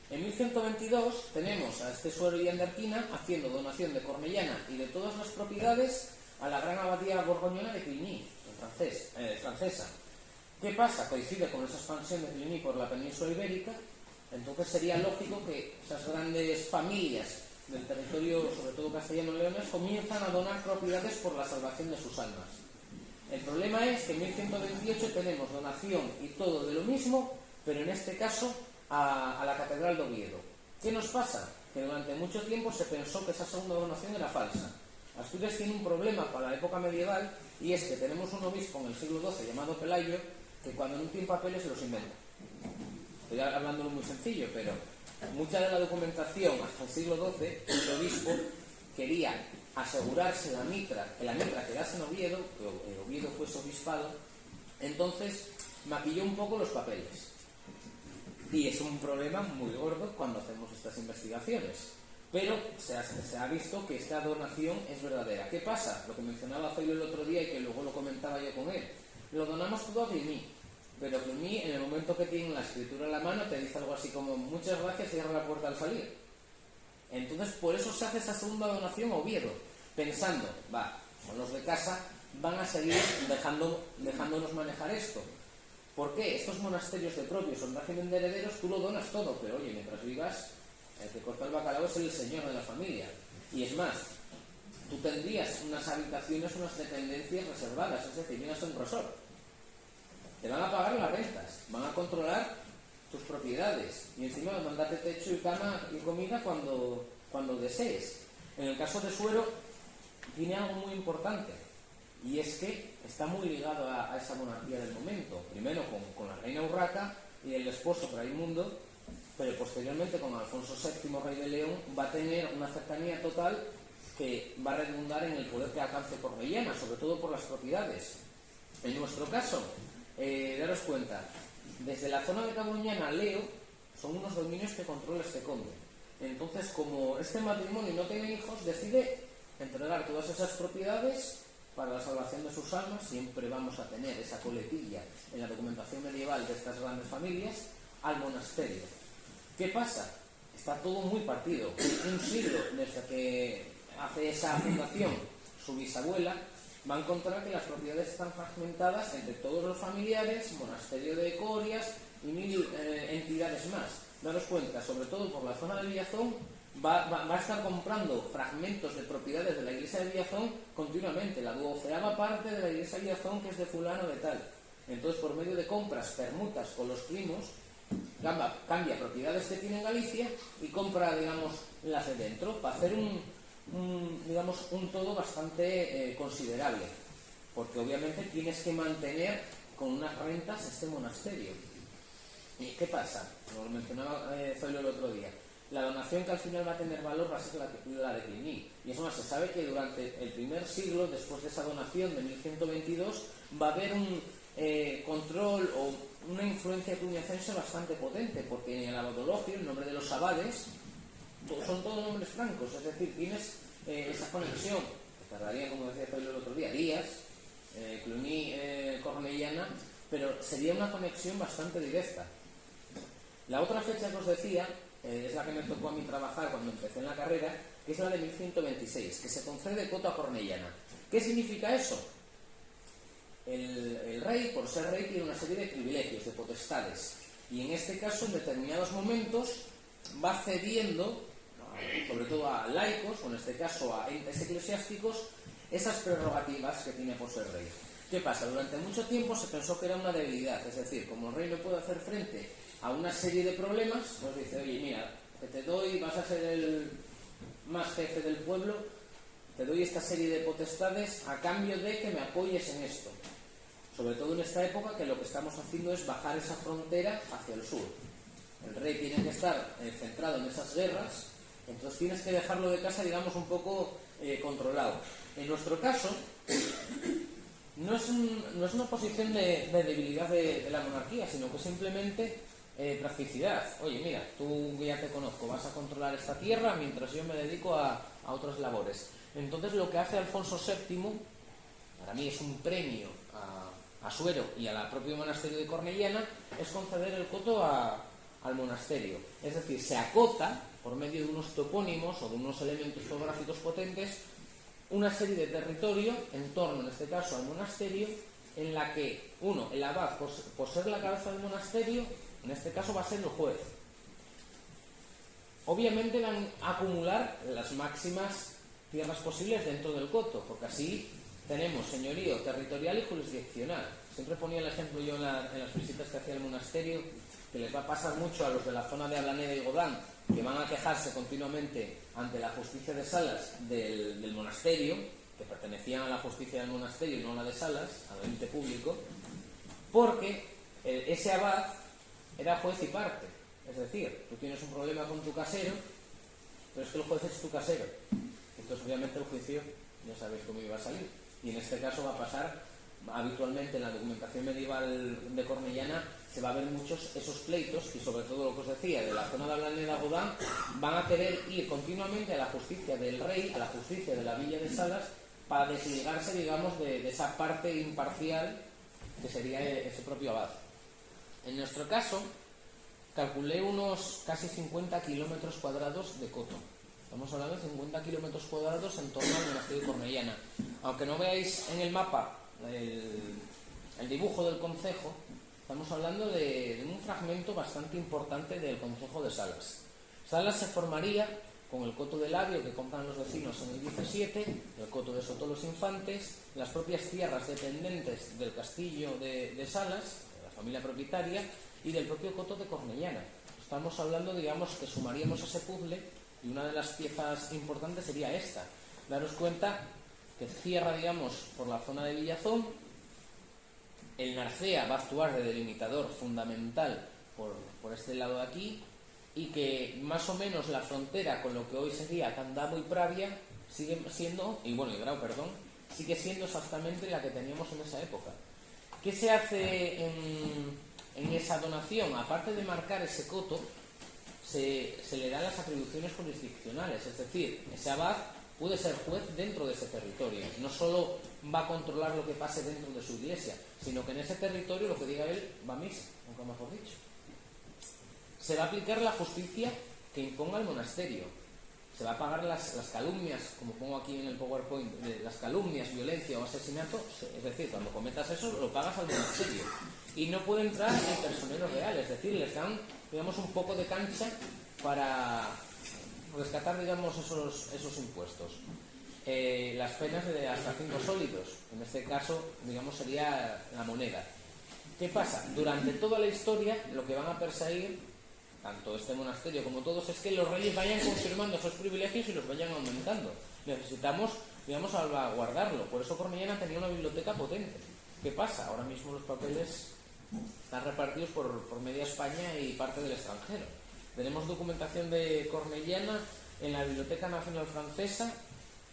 En 1122 tenemos a este Suero y Enderquina haciendo donación de Cornellana y de todas las propiedades a la gran abadía borgoñona de Cluny, francesa. ¿Qué pasa? Coincide con esa expansión de Cluny por la península ibérica. Entonces sería lógico que esas grandes familias del territorio, sobre todo castellano-leonés, comienzan a donar propiedades por la salvación de sus almas. El problema es que en 1128 tenemos donación y todo de lo mismo, pero en este caso a la Catedral de Oviedo. ¿Qué nos pasa? Que durante mucho tiempo se pensó que esa segunda donación era falsa. Asturias tiene un problema para la época medieval, y es que tenemos un obispo en el siglo XII llamado Pelayo, que cuando no tiene papeles se los inventa. Estoy hablándolo muy sencillo, pero mucha de la documentación hasta el siglo XII, el obispo quería asegurarse la mitra, que la mitra quedase en Oviedo, que Oviedo fuese obispado, entonces maquilló un poco los papeles. Y es un problema muy gordo cuando hacemos estas investigaciones. Pero se ha visto que esta donación es verdadera. ¿Qué pasa? Lo que mencionaba Zoilo el otro día y que luego lo comentaba yo con él. Lo donamos todo a Cluny, pero Cluny, en el momento que tiene la escritura en la mano, te dice algo así como muchas gracias y cierra la puerta al salir. Entonces, por eso se hace esa segunda donación a Oviedo, pensando, son los de casa, van a seguir dejándonos manejar esto. ¿Por qué? Estos monasterios de propios o en régimen de herederos, tú lo donas todo, pero oye, mientras vivas, el que corta el bacalao es el señor de la familia. Y es más, tú tendrías unas habitaciones, unas dependencias reservadas, es decir, vienes a un resort. Te van a pagar las rentas, van a controlar tus propiedades y encima mandarte techo y cama y comida cuando desees. En el caso de Suero tiene algo muy importante, y es que está muy ligado a esa monarquía del momento, primero con la reina Urraca y el esposo Raimundo, pero posteriormente con Alfonso VII, rey de León, va a tener una cercanía total que va a redundar en el poder que alcance Cornellana, sobre todo por las propiedades. En nuestro caso, daros cuenta, desde la zona de Cabuñana a Leo son unos dominios que controla este conde. Entonces, como este matrimonio no tiene hijos, decide entregar todas esas propiedades para la salvación de sus almas. Siempre vamos a tener esa coletilla en la documentación medieval de estas grandes familias, al monasterio. ¿Qué pasa? Está todo muy partido. Un siglo desde que hace esa fundación su bisabuela, va a encontrar que las propiedades están fragmentadas entre todos los familiares, monasterio de Corias y 1000 entidades más. Daros cuenta, sobre todo por la zona de Villazón, va a estar comprando fragmentos de propiedades de la iglesia de Villazón continuamente. La 12ª parte de la iglesia de Villazón, que es de fulano de tal. Entonces, por medio de compras, permutas con los primos, cambia propiedades que tiene en Galicia y compra, digamos, las de dentro, para hacer un todo bastante considerable, porque obviamente tienes que mantener con unas rentas este monasterio. ¿Y qué pasa? Como lo mencionaba Zoilo el otro día, la donación que al final va a tener valor va a ser la de Cluny, y es más, se sabe que durante el primer siglo, después de esa donación de 1122, va a haber un control o una influencia cluniacense bastante potente, porque en el abadologio, el nombre de los abades, son todos nombres francos, es decir, tienes esa conexión, que tardaría, como decía Zoilo el otro día, días, Cluny, Cornellana, pero sería una conexión bastante directa. La otra fecha que os decía es la que me tocó a mí trabajar cuando empecé en la carrera, que es la de 1126, que se concede coto a Cornellana. ¿Qué significa eso? El rey, por ser rey, tiene una serie de privilegios, de potestades, y en este caso, en determinados momentos, va cediendo, sobre todo a laicos, o en este caso a entes eclesiásticos, esas prerrogativas que tiene por ser rey. ¿Qué pasa? Durante mucho tiempo se pensó que era una debilidad, es decir, como el rey no puede hacer frente a una serie de problemas, pues dice, oye, mira, que te doy, vas a ser el más jefe del pueblo, te doy esta serie de potestades a cambio de que me apoyes en esto. Sobre todo en esta época, que lo que estamos haciendo es bajar esa frontera hacia el sur. El rey tiene que estar centrado en esas guerras, entonces tienes que dejarlo de casa, digamos, un poco controlado. En nuestro caso, no es una posición de debilidad de la monarquía, sino que simplemente practicidad. Oye, mira, tú ya te conozco, vas a controlar esta tierra mientras yo me dedico a otras labores. Entonces, lo que hace Alfonso VII, para mí es un premio a Suero y a la propio monasterio de Cornellana, es conceder el coto al monasterio. Es decir, se acota, por medio de unos topónimos o de unos elementos geográficos potentes, una serie de territorio en torno, en este caso, al monasterio, en la que, el abad, por ser la cabeza del monasterio, en este caso va a ser el juez. obviamente van a acumular las máximas tierras posibles dentro del coto, porque así tenemos señorío territorial y jurisdiccional. Siempre ponía el ejemplo yo en las visitas que hacía al monasterio, que les va a pasar mucho a los de la zona de Ablaneda y Godán, que van a quejarse continuamente ante la justicia de Salas del monasterio, que pertenecían a la justicia del monasterio y no a la de Salas, al ente público, porque ese abad era juez y parte. Es decir, tú tienes un problema con tu casero, pero es que el juez es tu casero. Entonces, obviamente, el juicio ya sabéis cómo iba a salir. Y en este caso va a pasar, habitualmente en la documentación medieval de Cornellana, se va a ver muchos esos pleitos, y sobre todo lo que os decía, de la zona de Ablaneda Godán, van a querer ir continuamente a la justicia del rey, a la justicia de la villa de Salas, para desligarse, digamos, de esa parte imparcial que sería ese propio abad. En nuestro caso, calculé unos casi 50 kilómetros cuadrados de coto. Estamos hablando de 50 kilómetros cuadrados en torno al monasterio de Cornellana. Aunque no veáis en el mapa el dibujo del concejo, estamos hablando de un fragmento bastante importante del concejo de Salas. Salas se formaría con el coto de Labio que compran los vecinos en el 17, el coto de Soto los Infantes, las propias tierras dependientes del castillo de Salas, de la familia propietaria, y del propio coto de Cornellana. Estamos hablando, digamos, que sumaríamos ese puzzle, y una de las piezas importantes sería esta. Daros cuenta que cierra, digamos, por la zona de Villazón. El Narcea va a actuar de delimitador fundamental por este lado de aquí, y que más o menos la frontera con lo que hoy sería Candamo y Pravia sigue siendo, y Grau, perdón, sigue siendo exactamente la que teníamos en esa época. ¿Qué se hace en esa donación? Aparte de marcar ese coto, se le dan las atribuciones jurisdiccionales, es decir, ese abad puede ser juez dentro de ese territorio. No solo va a controlar lo que pase dentro de su iglesia, sino que en ese territorio lo que diga él va a misa, nunca mejor dicho. Se va a aplicar la justicia que imponga el monasterio. Se va a pagar las calumnias, como pongo aquí en el PowerPoint, de las calumnias, violencia o asesinato. Es decir, cuando cometas eso, lo pagas al monasterio. Y no puede entrar el personero real, es decir, les dan, digamos, un poco de cancha para rescatar, digamos, esos impuestos. Las penas de hasta 5 sólidos, en este caso, digamos, sería la moneda. ¿Qué pasa? Durante toda la historia, lo que van a perseguir tanto este monasterio como todos, es que los reyes vayan confirmando esos privilegios y los vayan aumentando. Necesitamos, digamos, salvaguardarlo. Por eso Cornellana tenía una biblioteca potente. ¿Qué pasa? Ahora mismo los papeles están repartidos por media España y parte del extranjero. Tenemos documentación de Cornellana en la Biblioteca Nacional Francesa,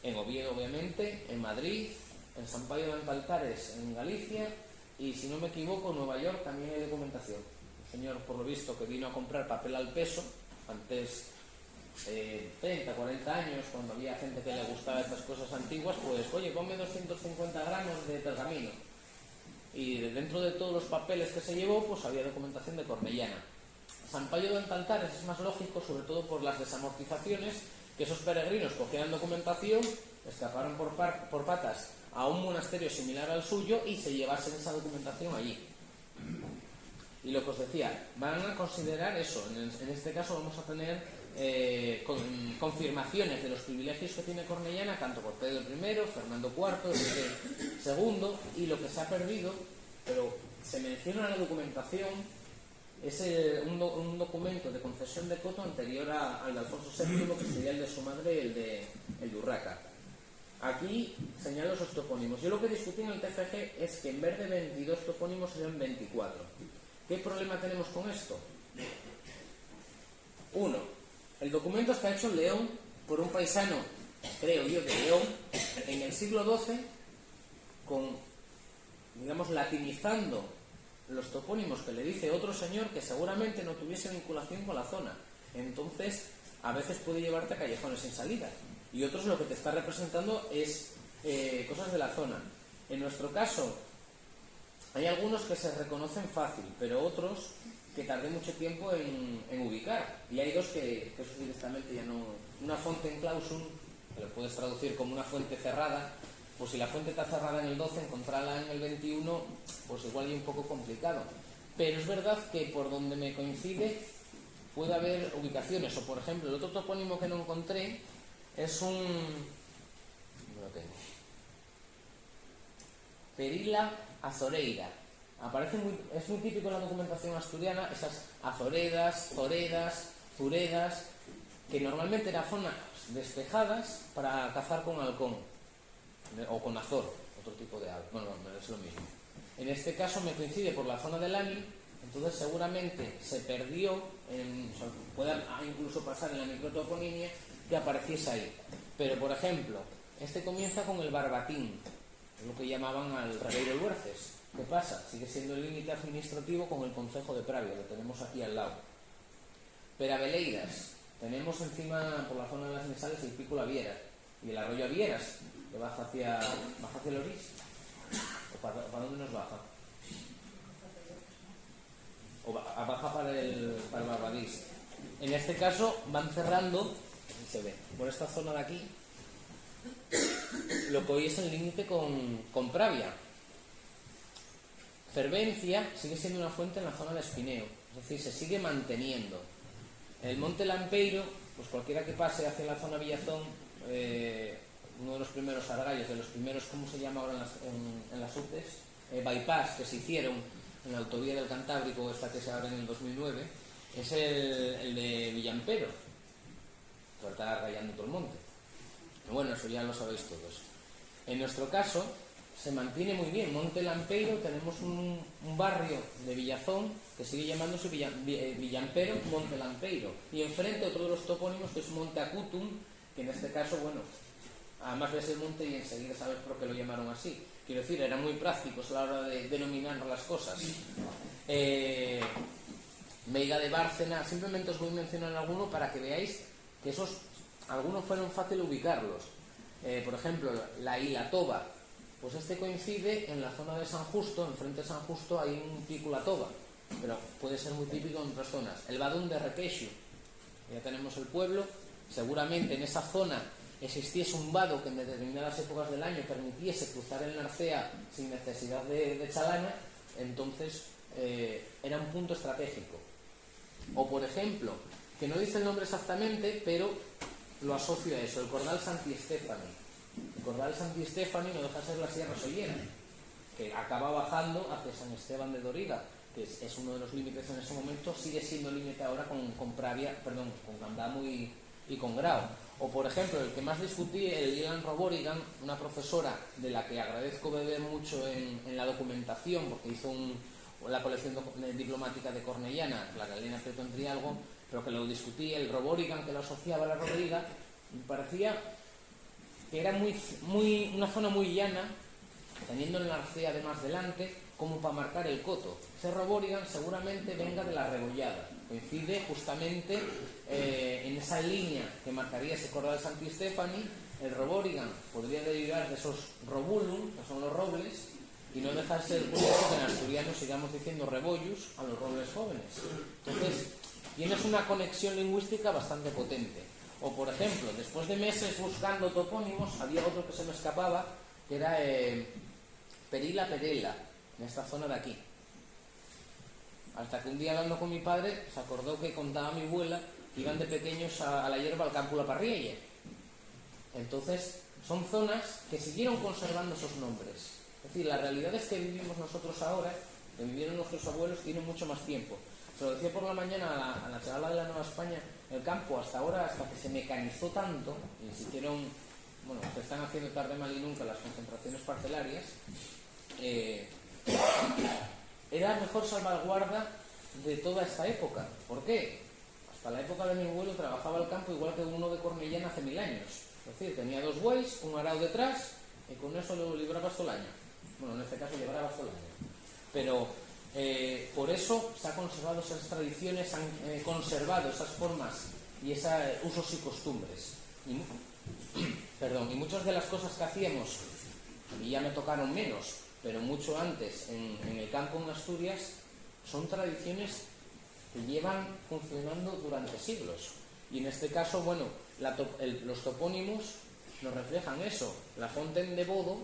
en Oviedo, obviamente, en Madrid, en San Payo de Antaltares, en Galicia, y si no me equivoco, en Nueva York también hay documentación. Señor, por lo visto, que vino a comprar papel al peso antes, 30, 40 años, cuando había gente que le gustaba estas cosas antiguas, pues, oye, ponme 250 gramos de pergamino. Y dentro de todos los papeles que se llevó, pues había documentación de Cornellana. San Payo de Antaltares es más lógico, sobre todo por las desamortizaciones, que esos peregrinos cogieran documentación, escaparon por patas a un monasterio similar al suyo y se llevasen esa documentación allí. Y lo que os decía, van a considerar eso. En este caso vamos a tener confirmaciones de los privilegios que tiene Cornellana, tanto por Pedro I, Fernando IV, Enrique II, y lo que se ha perdido, pero se menciona en la documentación, es un documento de concesión de coto anterior al de Alfonso VII, que sería el de su madre, el de Urraca. Aquí señalo esos topónimos. Yo lo que discutí en el TFG es que en vez de 22 topónimos serían 24. ¿Qué problema tenemos con esto? 1. El documento está hecho en León por un paisano, creo yo, de León, en el siglo XII, digamos, latinizando los topónimos que le dice otro señor que seguramente no tuviese vinculación con la zona. Entonces, a veces puede llevarte a callejones sin salida. Y otros lo que te está representando es cosas de la zona. En nuestro caso, hay algunos que se reconocen fácil, pero otros que tardé mucho tiempo en ubicar. Y hay dos que eso directamente ya no... Una fuente en clausum, que lo puedes traducir como una fuente cerrada, pues si la fuente está cerrada en el 12, encontrarla en el 21, pues igual es un poco complicado. Pero es verdad que por donde me coincide, puede haber ubicaciones. O por ejemplo, el otro topónimo que no encontré es un... no lo tengo. Perila Azoreira. Es muy típico en la documentación asturiana esas azoredas, zoredas, zuredas, que normalmente eran zonas despejadas para cazar con halcón o con azor, otro tipo de ave. Bueno, es lo mismo. En este caso me coincide por la zona del Ani, entonces seguramente se perdió, o sea, puede incluso pasar en la microtoponimia que apareciese ahí. Pero por ejemplo, este comienza con el Barbatín, es lo que llamaban al Regueiro Luerces. ¿Qué pasa? Sigue siendo el límite administrativo con el concejo de Pravia, lo tenemos aquí al lado. Peraveleiras, tenemos encima por la zona de las Mesales el Pico La Viera y el arroyo Avieras, que baja hacia el Orís. ¿O para dónde nos baja? O baja para el Barbadís. En este caso van cerrando, así se ve, por esta zona de aquí, lo que hoy es el límite con Pravia. Fervencia sigue siendo una fuente en la zona de Espineo, es decir, se sigue manteniendo. El Monte Lampeiro, pues cualquiera que pase hacia la zona Villazón, uno de los primeros argallos, de los primeros, ¿cómo se llama ahora en las UTEs? Bypass que se hicieron en la autovía del Cantábrico, esta que se abre en el 2009, es el de Villampero, que está argallando todo el monte. Y bueno, eso ya lo sabéis todos. En nuestro caso, se mantiene muy bien. Monte Lampeiro, tenemos un barrio de Villazón que sigue llamándose Villampero, Monte Lampeiro. Y enfrente otro de los topónimos que es Monte Acutum, que en este caso, bueno, además ves el monte y enseguida sabes por qué lo llamaron así. Quiero decir, eran muy prácticos a la hora de denominar las cosas. Veiga de Bárcena, simplemente os voy a mencionar alguno para que veáis que algunos fueron fácil ubicarlos. Por ejemplo, la Ila Toba, pues este coincide en la zona de San Justo, enfrente de San Justo hay un Pico La Toba, pero puede ser muy típico en otras zonas. El Badún de Requeixo, ya tenemos el pueblo, seguramente en esa zona existiese un vado que en determinadas épocas del año permitiese cruzar el Narcea sin necesidad de chalana, entonces era un punto estratégico. O por ejemplo, que no dice el nombre exactamente, pero lo asocio a eso, el Cordal Santi Stefani. El Cordal Santi Stefani no deja de ser la Sierra Sollera, que acaba bajando hacia San Esteban de Doriga, que es uno de los límites en ese momento, sigue siendo límite ahora con Pravia, perdón, con Gandamo y con Grao. O por ejemplo, el que más discutí, el Ilan Roborigan, una profesora de la que agradezco beber mucho en la documentación, porque hizo la colección diplomática de Cornellana, la Galena Preto en Trialgo, pero que lo discutí, el Roborigan que lo asociaba a la Rodriga, me parecía que era una zona muy llana, teniendo el Narcea además delante, como para marcar el coto. Ese Roborigan seguramente venga de la Rebollada, coincide justamente en esa línea que marcaría ese Cordal Santi Stefani. El Roborigan podría derivar de esos Robulum, que son los robles, y no deja de ser curioso que en asturiano sigamos diciendo rebollus a los robles jóvenes. Entonces, tienes una conexión lingüística bastante potente. O por ejemplo, después de meses buscando topónimos, había otro que se me escapaba, que era Perila Perela, en esta zona de aquí. Hasta que un día hablando con mi padre, se acordó que contaba a mi abuela que iban de pequeños a la hierba al campo La Parriella. Entonces, son zonas que siguieron conservando esos nombres. Es decir, la realidad es que vivimos nosotros ahora, que vivieron nuestros abuelos, tienen mucho más tiempo. Se lo decía por la mañana a la chavala de la Nueva España, el campo hasta ahora, hasta que se mecanizó tanto, y se hicieron, bueno, se están haciendo tarde mal y nunca las concentraciones parcelarias, era la mejor salvaguarda de toda esta época. ¿Por qué? Hasta la época de mi abuelo trabajaba el campo igual que uno de Cornellana hace 1000 años. Es decir, tenía 2 bueyes, un arao detrás, y con eso lo librabas todo el año. Bueno, en este caso librabas todo el año. Pero por eso se han conservado esas tradiciones, se han conservado esas formas y esos usos y costumbres. Y muchas de las cosas que hacíamos, a mí ya me tocaron menos, pero mucho antes en el campo en Asturias, son tradiciones que llevan funcionando durante siglos. Y en este caso, bueno, los topónimos nos reflejan eso. La Fontaine de Bodo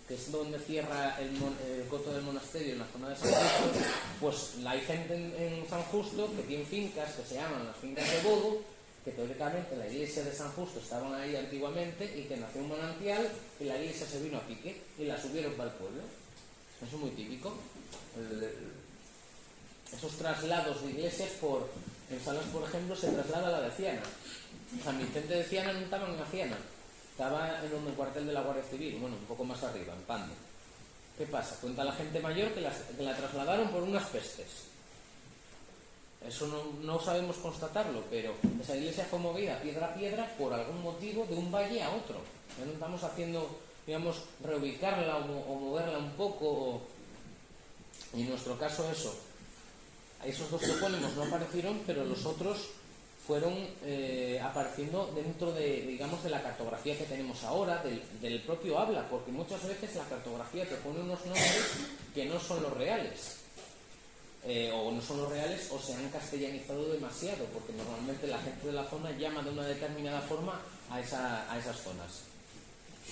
que es donde cierra el coto del monasterio en la zona de San Justo, pues hay gente en San Justo que tiene fincas que se llaman las fincas de Bodo, que teóricamente la iglesia de San Justo estaban ahí antiguamente y que nació un manantial y la iglesia se vino a pique y la subieron para el pueblo. Eso es muy típico. Esos traslados de iglesias en Salas, por ejemplo, se traslada a la de Ciana. San Vicente de Ciana no estaba en la Ciana, estaba en el cuartel de la Guardia Civil, bueno, un poco más arriba, en Pando. ¿Qué pasa? Cuenta la gente mayor que la trasladaron por unas pestes. Eso no sabemos constatarlo, pero esa iglesia fue movida piedra a piedra por algún motivo de un valle a otro. Ya no estamos haciendo, digamos, reubicarla o moverla un poco. Y en nuestro caso eso. Esos dos topónimos no aparecieron, pero los otros fueron apareciendo dentro de la cartografía que tenemos ahora, del propio habla, porque muchas veces la cartografía te pone unos nombres que no son los reales. O no son los reales o se han castellanizado demasiado, porque normalmente la gente de la zona llama de una determinada forma a esas zonas.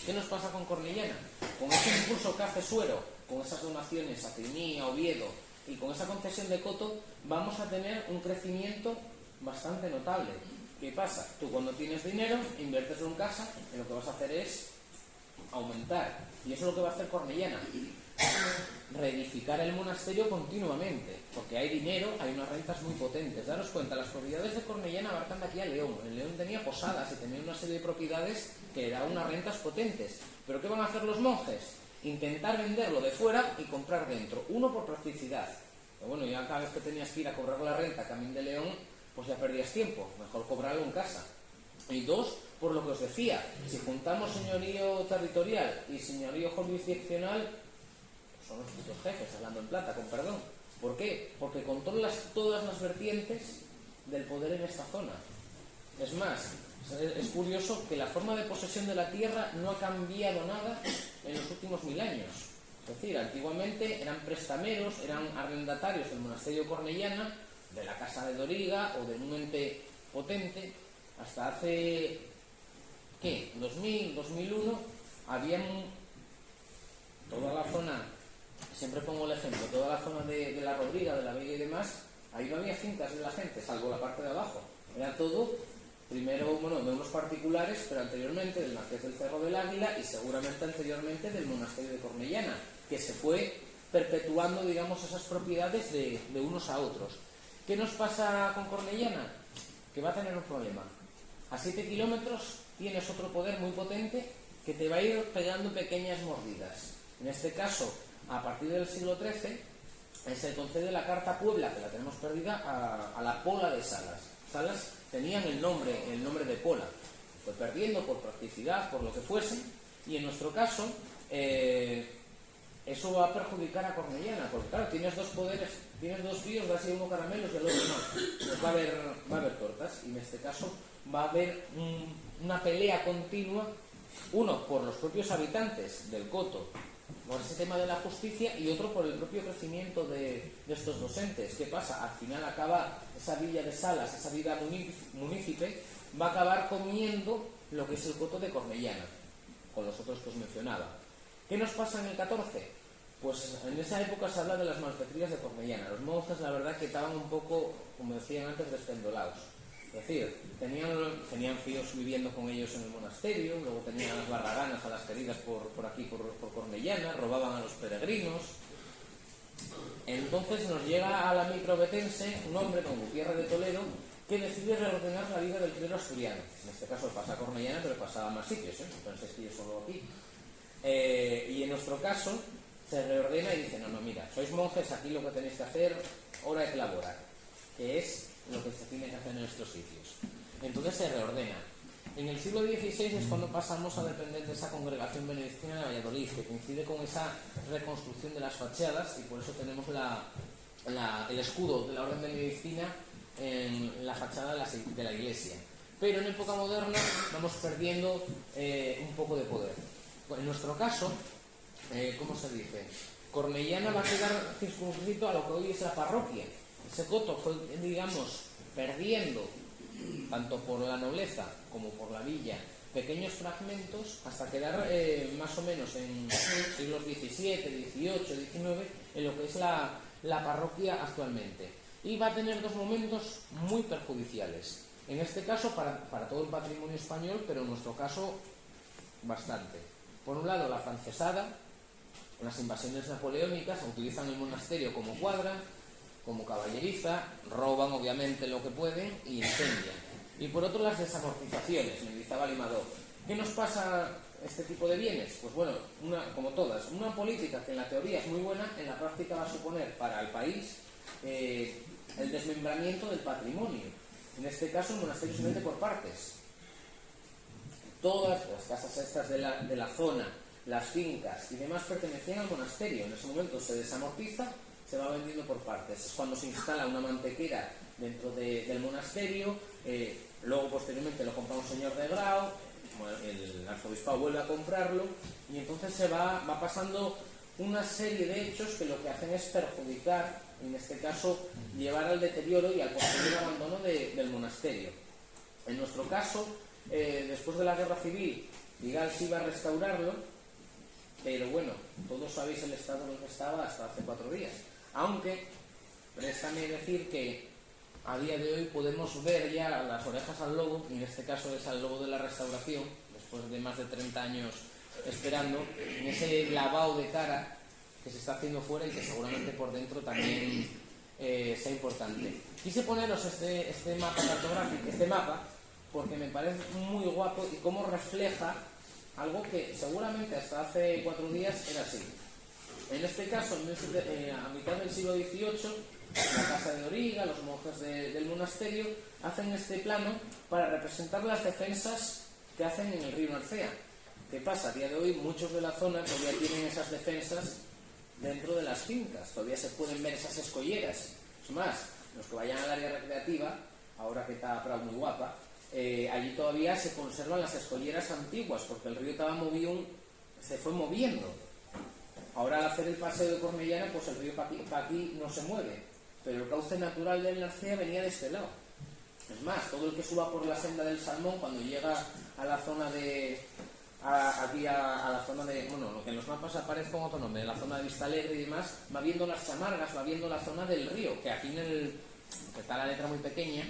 ¿Qué nos pasa con Cornellana? Con ese impulso que hace Suero, con esas donaciones a Crimea, Oviedo y con esa concesión de coto, vamos a tener un crecimiento bastante notable. ¿Qué pasa? Tú cuando tienes dinero, inviertes en casa y lo que vas a hacer es aumentar. Y eso es lo que va a hacer Cornellana. Reedificar el monasterio continuamente, porque hay dinero, hay unas rentas muy potentes. Daros cuenta, las propiedades de Cornellana abarcan de aquí a León. En León tenía posadas y tenía una serie de propiedades que daban unas rentas potentes. ¿Pero qué van a hacer los monjes? Intentar venderlo de fuera y comprar dentro. Uno, por practicidad. Pero bueno, ya cada vez que tenías que ir a cobrar la renta Camín de León, pues ya perdías tiempo. Mejor cobrarlo en casa. Y dos, por lo que os decía, si juntamos señorío territorial y señorío jurisdiccional, son los putos jefes, hablando en plata, con perdón. ¿Por qué? Porque controlas todas las vertientes del poder en esta zona. Es más, es curioso que la forma de posesión de la tierra no ha cambiado nada en los últimos 1000 años. Es decir, antiguamente eran prestameros, eran arrendatarios del monasterio Cornellana, de la casa de Doriga o de un ente potente. Hasta hace, ¿qué? 2000, 2001, habían toda la zona, siempre pongo el ejemplo, toda la zona de la Rodriga, de la Vega y demás, ahí no había fincas de la gente, salvo la parte de abajo. Era todo, primero, bueno, de unos particulares, pero anteriormente del Marqués del Cerro del Águila y seguramente anteriormente del monasterio de Cornellana, que se fue perpetuando, digamos, esas propiedades de unos a otros. ¿Qué nos pasa con Cornellana? Que va a tener un problema. A 7 kilómetros tienes otro poder muy potente que te va a ir pegando pequeñas mordidas. En este caso, a partir del siglo XIII, se concede la Carta Puebla, que la tenemos perdida, a la Pola de Salas. Salas tenían el nombre de Pola. Fue perdiendo por practicidad, por lo que fuese, y en nuestro caso, eso va a perjudicar a Cornellana, porque claro, tienes dos poderes, tienes dos ríos, das uno caramelos y el otro no. Pues va a haber tortas, y en este caso va a haber una pelea continua, uno por los propios habitantes del coto, por ese tema de la justicia, y otro por el propio crecimiento de estos dos entes. ¿Qué pasa? Al final acaba esa villa de Salas, esa vida munícipe, va a acabar comiendo lo que es el coto de Cornellana, con los otros que os mencionaba. ¿Qué nos pasa en el 14? Pues en esa época se habla de las malfetrias de Cornellana. Los monjes, la verdad, que estaban un poco, como decían antes, despendolados. Es decir, tenían fíos viviendo con ellos en el monasterio, luego tenían las barraganas a las queridas por aquí, por Cornellana, robaban a los peregrinos. Entonces nos llega a la microbetense un hombre con Gutiérrez de Toledo que decide reordenar la vida del clero asturiano. En este caso pasa a Cornellana, pero pasaba a más sitios, ¿eh? No penséis que yo solo aquí. Y en nuestro caso se reordena y dice, no, mira, sois monjes, aquí lo que tenéis que hacer, hora de colaborar, que es lo que se tiene que hacer en nuestros sitios. Entonces se reordena. En el siglo XVI es cuando pasamos a depender de esa congregación benedictina de Valladolid, que coincide con esa reconstrucción de las fachadas, y por eso tenemos el escudo de la orden benedictina en la fachada de la iglesia. Pero en época moderna vamos perdiendo un poco de poder. En nuestro caso, ¿cómo se dice? Cornellana va a quedar circunscrito a lo que hoy es la parroquia. Ese coto fue, digamos, perdiendo, tanto por la nobleza como por la villa, pequeños fragmentos hasta quedar más o menos en siglos XVII, XVIII, XIX, en lo que es la parroquia actualmente. Y va a tener dos momentos muy perjudiciales. En este caso para todo el patrimonio español, pero en nuestro caso bastante. Por un lado, la francesada, las invasiones napoleónicas, utilizan el monasterio como cuadra, como caballeriza, roban obviamente lo que pueden y incendian. Y por otro, las desamortizaciones, Mendizábal y Madó. ¿Qué nos pasa este tipo de bienes? Pues bueno, como todas, una política que en la teoría es muy buena, en la práctica va a suponer para el país el desmembramiento del patrimonio. En este caso, el monasterio se vende por partes. Todas las casas estas de la zona, las fincas y demás pertenecían al monasterio. En ese momento se desamortiza, se va vendiendo por partes. Es cuando se instala una mantequera dentro del monasterio, luego posteriormente lo compra un señor de Grau, el arzobispado vuelve a comprarlo y entonces se va pasando una serie de hechos que lo que hacen es perjudicar, en este caso llevar al deterioro y al posterior abandono del monasterio. En nuestro caso, después de la guerra civil, Vigal sí iba a restaurarlo, pero bueno, todos sabéis el estado en el que estaba hasta hace 4 días. Aunque, préstame decir que a día de hoy podemos ver ya las orejas al lobo, y en este caso es al lobo de la restauración, después de más de 30 años esperando, en ese lavado de cara que se está haciendo fuera y que seguramente por dentro también sea importante. Quise poneros este mapa cartográfico, este mapa, porque me parece muy guapo y cómo refleja algo que seguramente hasta hace 4 días era así. En este caso, a mitad del siglo XVIII, la Casa de Origa, los monjes del monasterio, hacen este plano para representar las defensas que hacen en el río Narcea. ¿Qué pasa? A día de hoy muchos de la zona todavía tienen esas defensas dentro de las fincas, todavía se pueden ver esas escolleras. Es más, los que vayan al área recreativa, ahora que está Prado muy guapa, allí todavía se conservan las escolleras antiguas, porque el río se fue moviendo. Ahora al hacer el paseo de Cornellana, pues el río para aquí no se mueve, pero el cauce natural del Narcea venía de este lado. Es más, todo el que suba por la senda del Salmón, cuando llega a la zona a la zona de, bueno, lo que en los mapas aparece con otro nombre, la zona de Vistalegre y demás, va viendo las chamargas, va viendo la zona del río, que aquí que está la letra muy pequeña,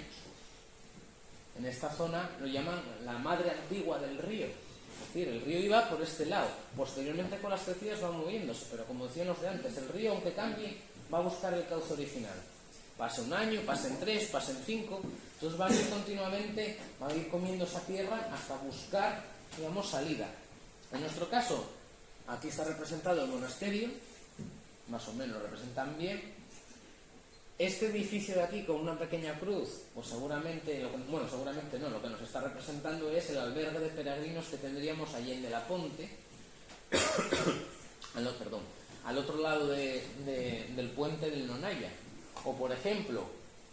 en esta zona lo llaman la madre antigua del río. Es decir, el río iba por este lado, posteriormente con las crecidas va moviéndose, pero como decían los de antes, el río aunque cambie va a buscar el cauce original. Pase un año, pasen 3, pasen 5, entonces van a ir continuamente, van a ir comiendo esa tierra hasta buscar, digamos, salida. En nuestro caso, aquí está representado el monasterio, más o menos lo representan bien. Este edificio de aquí con una pequeña cruz, pues seguramente no, lo que nos está representando es el albergue de peregrinos que tendríamos allí en De la Ponte, al otro lado del puente del Nonaya. O por ejemplo,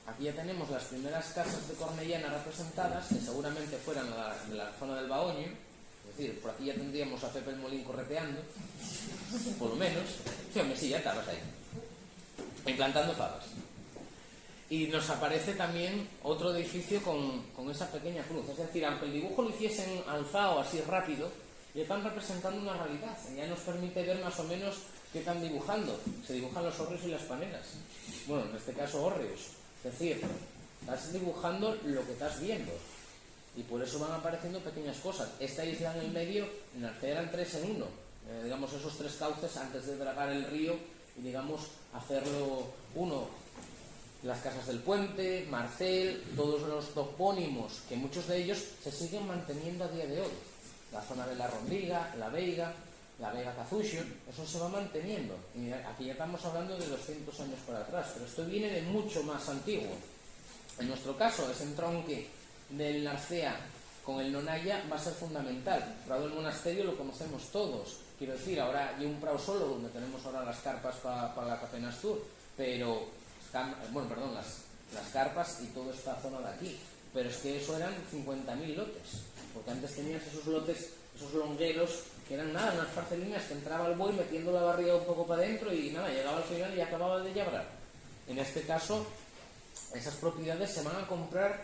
aquí ya tenemos las primeras casas de Cornellana representadas, que seguramente fueran de la zona del Baoño, es decir, por aquí ya tendríamos a Pepe el Molín correteando, por lo menos. Sí, hombre, sí, ya estabas ahí, implantando fabas. Y nos aparece también otro edificio con esa pequeña cruz. Es decir, aunque el dibujo lo hiciesen alzado así rápido, ya están representando una realidad. Ya nos permite ver más o menos qué están dibujando. Se dibujan los hórreos y las panelas. Bueno, en este caso hórreos. Es decir, estás dibujando lo que estás viendo. Y por eso van apareciendo pequeñas cosas. Esta isla en el medio, en Narcea eran 3 en 1. Digamos, esos 3 cauces antes de dragar el río y, digamos, hacerlo uno. Las casas del puente, Marcel, todos los topónimos, que muchos de ellos se siguen manteniendo a día de hoy. La zona de la Rondiga, la Vega Cazucho, eso se va manteniendo. Y aquí ya estamos hablando de 200 años para atrás, pero esto viene de mucho más antiguo. En nuestro caso, ese entronque del Narcea con el Nonaya va a ser fundamental. Prado del Monasterio lo conocemos todos. Quiero decir, ahora hay un prado solo donde tenemos ahora las carpas para la Capenastur, pero las carpas y toda esta zona de aquí, pero es que eso eran 50.000 lotes, porque antes tenías esos lotes, esos longueros, que eran nada, unas parcelinas que entraba el buey metiendo la barriga un poco para adentro y nada, llegaba al final y acababa de llabrar. En este caso, esas propiedades se van a comprar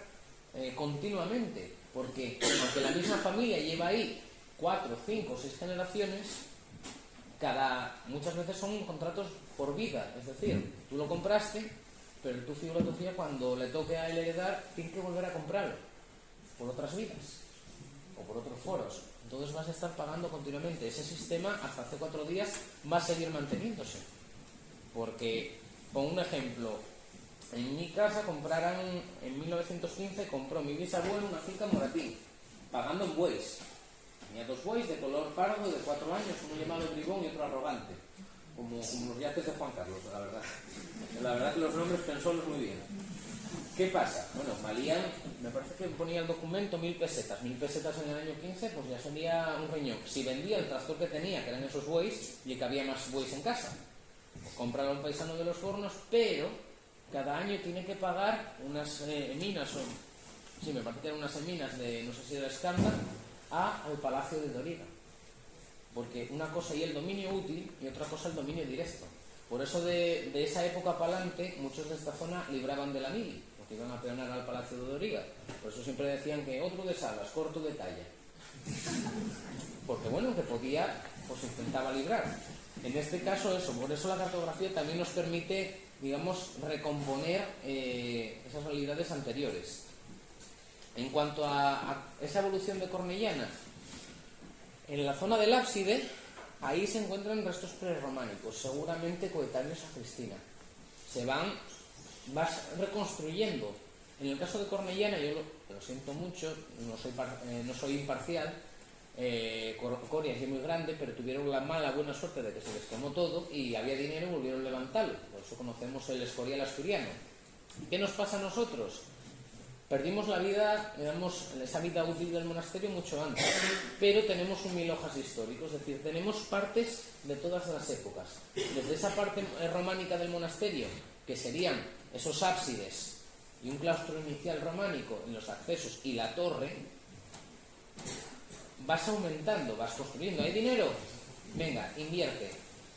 continuamente. porque aunque la misma familia lleva ahí 4, 5 o 6 generaciones, muchas veces son contratos por vida, es decir, tú lo compraste, pero tu filosofía cuando le toque a él heredar tiene que volver a comprarlo por otras vidas o por otros foros. Entonces vas a estar pagando continuamente. Ese sistema hasta hace 4 días va a seguir manteniéndose, porque, con un ejemplo, en mi casa en 1915 compró mi bisabuelo una finca en Moratín, pagando en bueyes. Tenía 2 bueyes de color pardo de 4 años, uno llamado Bribón y otro Arrogante, como los yates de Juan Carlos, la verdad. La verdad que los nombres pensólos muy bien. ¿Qué pasa? Bueno, valían, me parece que ponía el documento 1000 pesetas. 1000 pesetas en el año 15, pues ya sería un riñón. Si vendía el tractor que tenía, que eran esos bueyes, y que había más bueyes en casa, pues compraba un paisano de los Fornos, pero cada año tiene que pagar unas eminas, me parece que eran unas eminas de, no sé si era estándar, al Palacio de Doriga. Porque una cosa y el dominio útil y otra cosa el dominio directo. Por eso de esa época para adelante, muchos de esta zona libraban de la mili, porque iban a peonar al Palacio de Doriga. Por eso siempre decían que otro de Salas, corto de talla. Porque bueno, que podía, pues intentaba librar. En este caso eso, por eso la cartografía también nos permite, digamos, recomponer esas realidades anteriores. En cuanto a esa evolución de Cornellana, en la zona del ábside, ahí se encuentran restos prerrománicos, seguramente coetáneos a Cristina. Vas reconstruyendo. En el caso de Cornellana, yo lo siento mucho, no soy imparcial, Coria es muy grande, pero tuvieron la buena suerte de que se les quemó todo y había dinero y volvieron a levantarlo. Por eso conocemos el Escorial asturiano. ¿Qué nos pasa a nosotros? Perdimos la vida, esa vida útil del monasterio mucho antes, pero tenemos 1000 hojas históricos, es decir, tenemos partes de todas las épocas. Desde esa parte románica del monasterio, que serían esos ábsides y un claustro inicial románico en los accesos y la torre, vas aumentando, vas construyendo. ¿Hay dinero? Venga, invierte.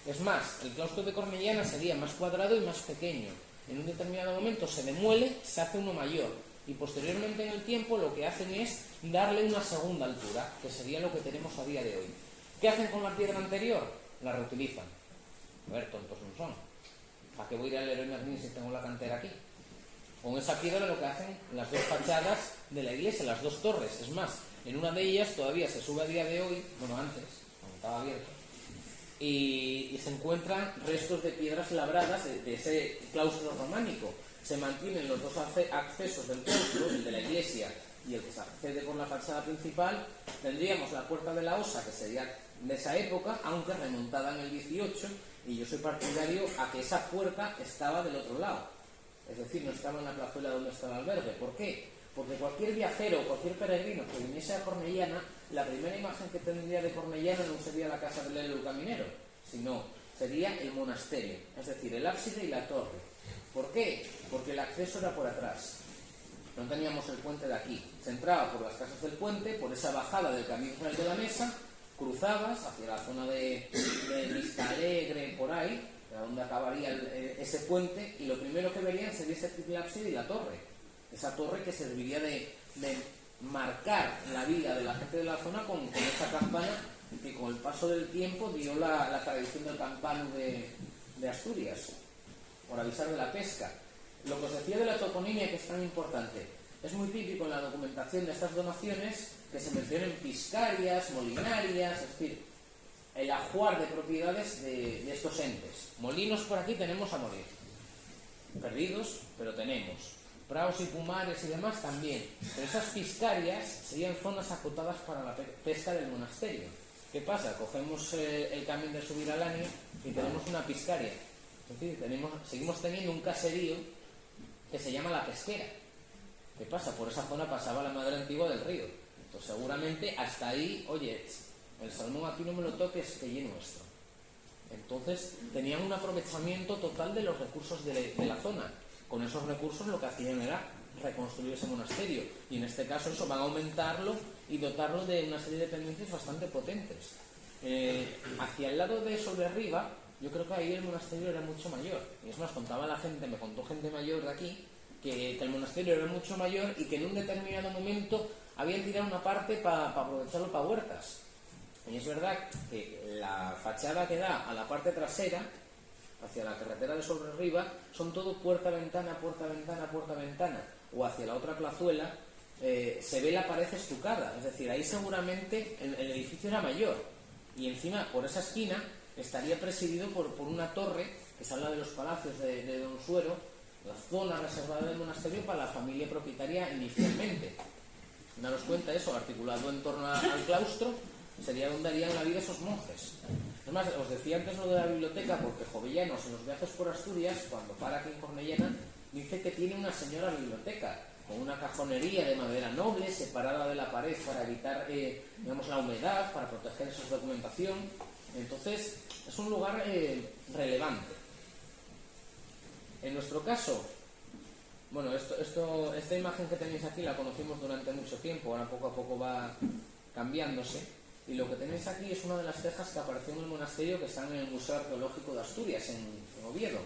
Es más, el claustro de Cornellana sería más cuadrado y más pequeño. En un determinado momento se demuele, se hace uno mayor. Y posteriormente en el tiempo lo que hacen es darle una segunda altura, que sería lo que tenemos a día de hoy. ¿Qué hacen con la piedra anterior? La reutilizan. A ver, tontos no son. ¿Para qué voy a ir al Leroy Merlin si tengo la cantera aquí? Con esa piedra lo que hacen las 2 fachadas de la iglesia, las 2 torres. Es más, en una de ellas todavía se sube a día de hoy, bueno, antes, cuando estaba abierto, y se encuentran restos de piedras labradas de ese claustro románico. Se mantienen los 2 accesos del claustro, el de la iglesia y el que se accede por la fachada principal. Tendríamos la puerta de la Osa, que sería de esa época, aunque remontada en el 18, y yo soy partidario a que esa puerta estaba del otro lado, es decir, no estaba en la plazuela donde está el albergue. ¿Por qué? Porque cualquier viajero, cualquier peregrino que viniese a Cornellana, la primera imagen que tendría de Cornellana no sería la casa del Lelo el Caminero, sino sería el monasterio, es decir, el ábside y la torre. ¿Por qué? Porque el acceso era por atrás. No teníamos el puente de aquí. Se entraba por las casas del puente, por esa bajada del camino general de la Mesa, cruzabas hacia la zona de Vista Alegre, por ahí, donde acabaría ese puente, y lo primero que verían sería ese triple ábside y la torre. Esa torre que serviría de marcar la vida de la gente de la zona con esa campana que con el paso del tiempo dio la tradición del campano de Asturias, por avisar de la pesca. Lo que os decía de la toponimia, que es tan importante, es muy típico en la documentación de estas donaciones que se mencionen piscarias, molinarias, es decir, el ajuar de propiedades de estos entes. Molinos por aquí tenemos a morir, perdidos, pero tenemos. Praos y pumares y demás también. Pero esas piscarias serían zonas acotadas para la pesca del monasterio. ¿Qué pasa? Cogemos el camino de subir al año y tenemos una piscaria. Es decir, seguimos teniendo un caserío que se llama La Pesquera. ¿Qué pasa? Por esa zona pasaba la madre antigua del río. Entonces seguramente hasta ahí, oye, el salmón aquí no me lo toques, que lleno esto. Entonces tenían un aprovechamiento total de los recursos de la zona. Con esos recursos lo que hacían era reconstruir ese monasterio. Y en este caso eso, van a aumentarlo y dotarlo de una serie de dependencias bastante potentes. Hacia el lado de sobre arriba, yo creo que ahí el monasterio era mucho mayor. Y es más, me contó gente mayor de aquí, que el monasterio era mucho mayor y que en un determinado momento habían tirado una parte para aprovecharlo para huertas. Y es verdad que la fachada que da a la parte trasera, hacia la carretera de Sobrerriba, son todo puerta-ventana, puerta-ventana, puerta-ventana, o hacia la otra plazuela se ve la pared estucada, es decir, ahí seguramente el edificio era mayor, y encima por esa esquina estaría presidido por una torre que se habla de los palacios de Don Suero, la zona reservada del monasterio para la familia propietaria inicialmente. Daros cuenta eso, articulado en torno al claustro, sería donde harían la vida esos monjes. Además, os decía antes lo de la biblioteca, porque Jovellanos en los viajes por Asturias, cuando para aquí en Cornellana, dice que tiene una señora biblioteca, con una cajonería de madera noble, separada de la pared para evitar digamos, la humedad, para proteger esa documentación. Entonces, es un lugar relevante. En nuestro caso, bueno, esta imagen que tenéis aquí la conocimos durante mucho tiempo, ahora poco a poco va cambiándose, y lo que tenéis aquí es una de las tejas que apareció en el monasterio que está en el Museo Arqueológico de Asturias, en Oviedo.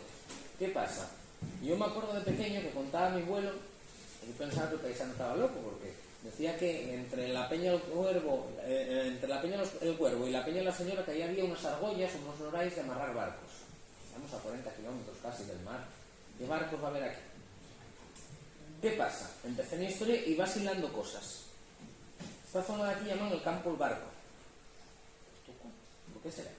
¿Qué pasa? Yo me acuerdo de pequeño que contaba a mi abuelo, y pensaba que el paisano estaba loco, porque decía que entre la Peña el Cuervo, el Cuervo y la Peña la Señora, que ahí había unas argollas, unos norais de amarrar barcos. Estamos a 40 kilómetros casi del mar. ¿Qué barcos va a haber aquí? ¿Qué pasa? Empecé mi historia y vas hilando cosas. Esta zona de aquí llaman el Campo el Barco. ¿Por qué será?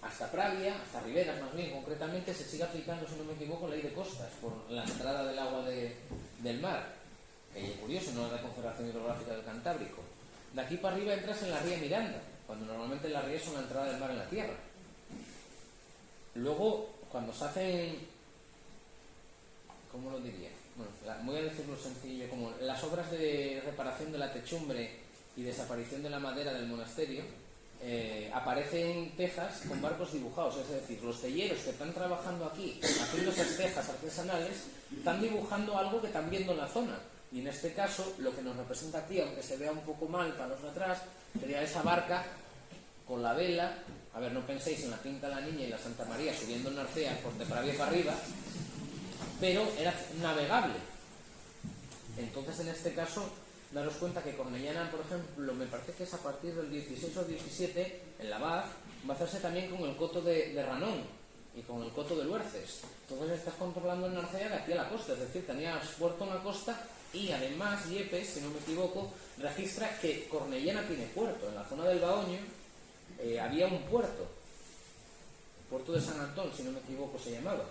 Hasta Pravia, hasta Riberas más bien, concretamente, se sigue aplicando, si no me equivoco, ley de costas, por la entrada del agua del mar. Que es curioso, no es la Confederación Hidrográfica del Cantábrico. De aquí para arriba entras en la ría Miranda, cuando normalmente las rías son la entrada del mar en la tierra. Luego, cuando se hacen, ¿cómo lo diría? Bueno, voy a decirlo sencillo, como las obras de reparación de la techumbre y desaparición de la madera del monasterio, aparecen tejas con barcos dibujados, es decir, los telleros que están trabajando aquí, haciendo esas tejas artesanales, están dibujando algo que están viendo en la zona. Y en este caso, lo que nos representa aquí, aunque se vea un poco mal para los de atrás, sería esa barca con la vela. A ver, no penséis en la Pinta de la Niña y la Santa María subiendo en Narcea por de Pravia para arriba, pero era navegable. Entonces, en este caso, daros cuenta que Cornellana, por ejemplo, me parece que es a partir del 16 o 17, en la Baz, va a hacerse también con el coto de Ranón y con el coto de Luerces. Entonces estás controlando el Narcea de aquí a la costa, es decir, tenías puerto en la costa y además Yepes, si no me equivoco, registra que Cornellana tiene puerto. En la zona del Baoño había un puerto, el puerto de San Antón, si no me equivoco se llamaba.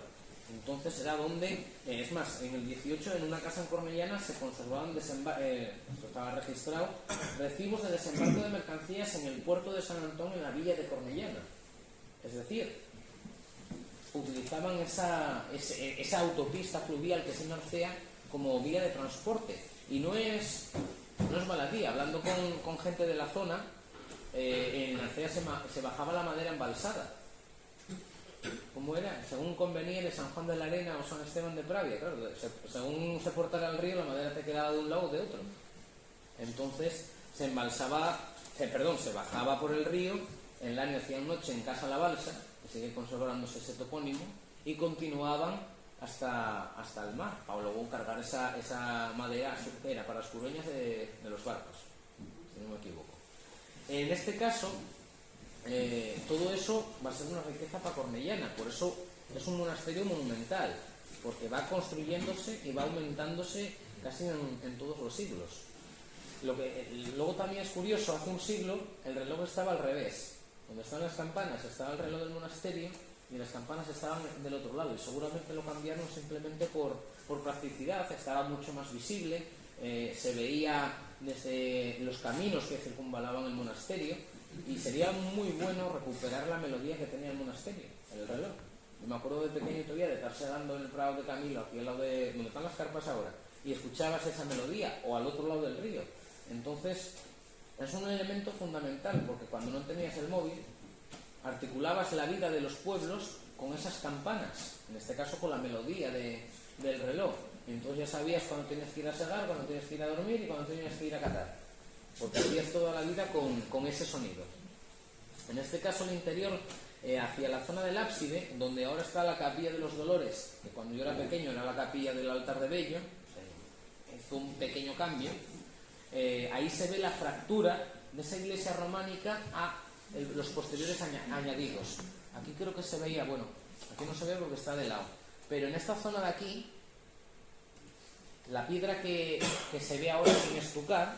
Entonces era donde, es más, en el 18 en una casa en Cornellana se conservaban, esto estaba registrado, recibos de desembarco de mercancías en el puerto de San Antón en la villa de Cornellana. Es decir, utilizaban esa autopista fluvial que es Narcea como vía de transporte. Y no es baladí, hablando con gente de la zona, en Narcea se bajaba la madera embalsada. ¿Cómo era? Según convenía de San Juan de la Arena o San Esteban de Pravia, claro, según se portara el río, la madera te quedaba de un lado o de otro. Entonces se bajaba por el río, en el año hacían noche en Casa La Balsa, que sigue conservándose ese topónimo, y continuaban hasta el mar, para luego cargar esa madera surtera para las cureñas de los barcos, si no me equivoco. En este caso, todo eso va a ser una riqueza para Cornellana, por eso es un monasterio monumental, porque va construyéndose y va aumentándose casi en todos los siglos. Luego también es curioso, hace un siglo el reloj estaba al revés, donde están las campanas estaba el reloj del monasterio y las campanas estaban del otro lado, y seguramente lo cambiaron simplemente por practicidad, estaba mucho más visible, se veía desde los caminos que circunvalaban el monasterio. Y sería muy bueno recuperar la melodía que tenía el monasterio, el reloj. Yo me acuerdo de pequeño todavía de estar segando en el Prado de Camilo, aquí al lado de donde están las carpas ahora, y escuchabas esa melodía, o al otro lado del río. Entonces, es un elemento fundamental, porque cuando no tenías el móvil, articulabas la vida de los pueblos con esas campanas, en este caso con la melodía del reloj. Y entonces ya sabías cuándo tenías que ir a segar, cuándo tenías que ir a dormir y cuándo tenías que ir a catar, porque hacías toda la vida con ese sonido. En este caso el interior, hacia la zona del ábside, donde ahora está la capilla de los Dolores, que cuando yo era pequeño era la capilla del altar de Bello, hizo un pequeño cambio. ahí se ve la fractura de esa iglesia románica a los posteriores añadidos. Aquí creo que se veía, bueno, aquí no se ve porque está de lado, pero en esta zona de aquí, la piedra que se ve ahora sin estucar,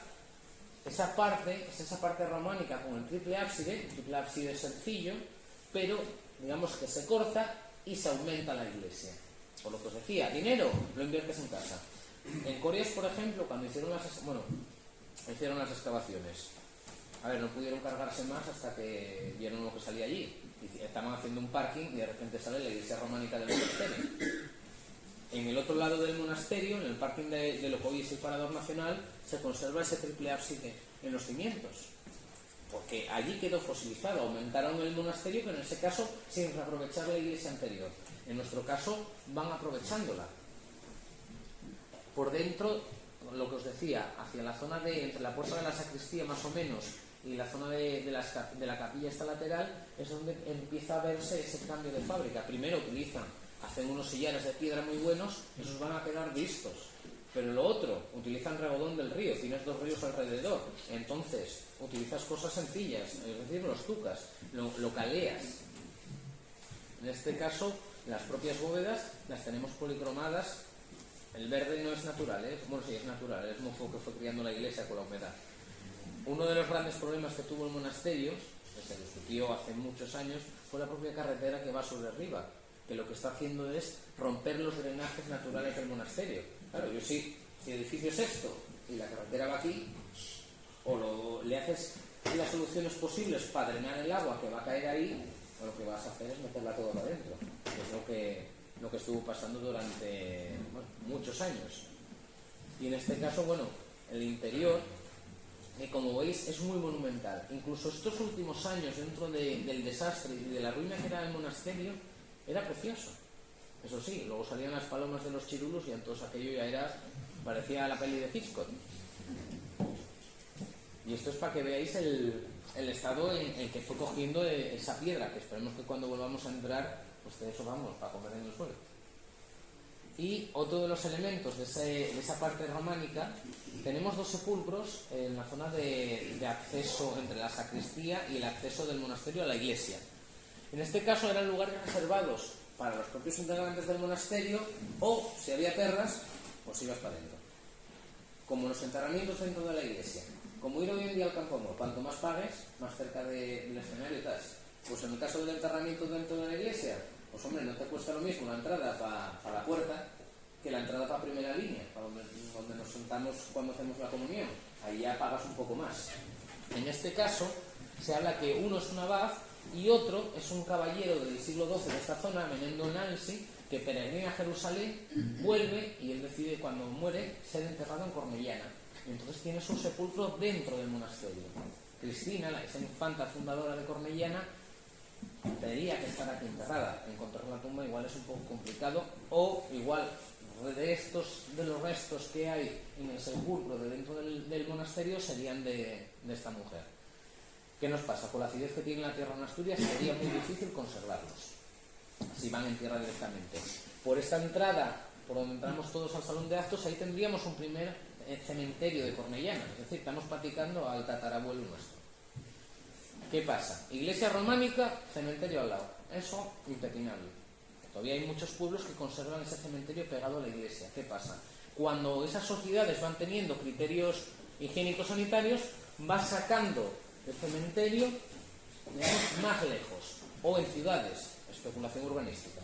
esa parte es esa parte románica con el triple ábside sencillo, pero digamos que se corta y se aumenta la iglesia. Por lo que os decía, dinero lo inviertes en casa. En Cories, por ejemplo, cuando hicieron las excavaciones, a ver, no pudieron cargarse más hasta que vieron lo que salía allí. Estaban haciendo un parking y de repente sale la iglesia románica del monasterio. En el otro lado del monasterio, en el parking de lo que hoy es el Parador Nacional, se conserva ese triple ábside en los cimientos, porque allí quedó fosilizado. Aumentaron el monasterio, pero en ese caso sin reaprovechar la iglesia anterior. En nuestro caso van aprovechándola. Por dentro, lo que os decía, hacia la zona entre la puerta de la sacristía más o menos y la zona de la capilla esta lateral, es donde empieza a verse ese cambio de fábrica. Primero hacen unos sillares de piedra muy buenos, esos van a quedar vistos. Pero lo otro, utilizan regodón del río, tienes 2 ríos alrededor, entonces utilizas cosas sencillas, es decir, los tucas, lo caleas. En este caso, las propias bóvedas las tenemos policromadas. El verde no es natural, bueno, sí es natural, es mofo que fue criando la iglesia con la humedad. Uno de los grandes problemas que tuvo el monasterio, que se discutió hace muchos años, fue la propia carretera que va sobre arriba, que lo que está haciendo es romper los drenajes naturales del monasterio. Claro, si el edificio es esto y la carretera va aquí, o le haces las soluciones posibles para drenar el agua que va a caer ahí, o lo que vas a hacer es meterla todo para adentro, que es lo que estuvo pasando durante muchos años. Y en este caso, el interior, como veis, es muy monumental. Incluso estos últimos años, dentro del desastre y de la ruina que era el monasterio, era precioso. Eso sí, luego salían las palomas de los chirulos y entonces aquello ya parecía la peli de Hitchcock. Y esto es para que veáis el estado en el que fue cogiendo esa piedra, que esperemos que cuando volvamos a entrar, pues de eso vamos, para comer en el suelo. Y otro de los elementos de esa parte románica, tenemos 2 sepulcros en la zona de acceso entre la sacristía y el acceso del monasterio a la iglesia. En este caso eran lugares reservados para los propios integrantes del monasterio, o si había perras, pues ibas para adentro. Como los enterramientos dentro de la iglesia. Como ir hoy en día al Campo Amor, cuanto más pagues, más cerca del escenario estás. Pues en el caso del enterramiento dentro de la iglesia, pues hombre, no te cuesta lo mismo la entrada para la puerta que la entrada para primera línea, para donde nos sentamos cuando hacemos la comunión. Ahí ya pagas un poco más. En este caso, se habla que uno es un abad y otro es un caballero del siglo XII de esta zona, Menendo Nancy, que peregrina a Jerusalén, vuelve y él decide, cuando muere, ser enterrado en Cornellana. Y entonces tiene su sepulcro dentro del monasterio. Cristina, esa infanta fundadora de Cornellana, tendría que estar aquí enterrada. Encontrar la tumba igual es un poco complicado, o igual de los restos que hay en el sepulcro de dentro del monasterio serían de esta mujer. ¿Qué nos pasa? Con la acidez que tiene la tierra en Asturias sería muy difícil conservarlos si van en tierra directamente. Por esta entrada, por donde entramos todos al salón de actos, ahí tendríamos un primer cementerio de Cornellana, es decir, estamos platicando al tatarabuelo nuestro. ¿Qué pasa? Iglesia románica, cementerio al lado. Eso, impepinable. Todavía hay muchos pueblos que conservan ese cementerio pegado a la iglesia. ¿Qué pasa? Cuando esas sociedades van teniendo criterios higiénicos sanitarios, va sacando el cementerio, digamos, más lejos, o en ciudades, especulación urbanística.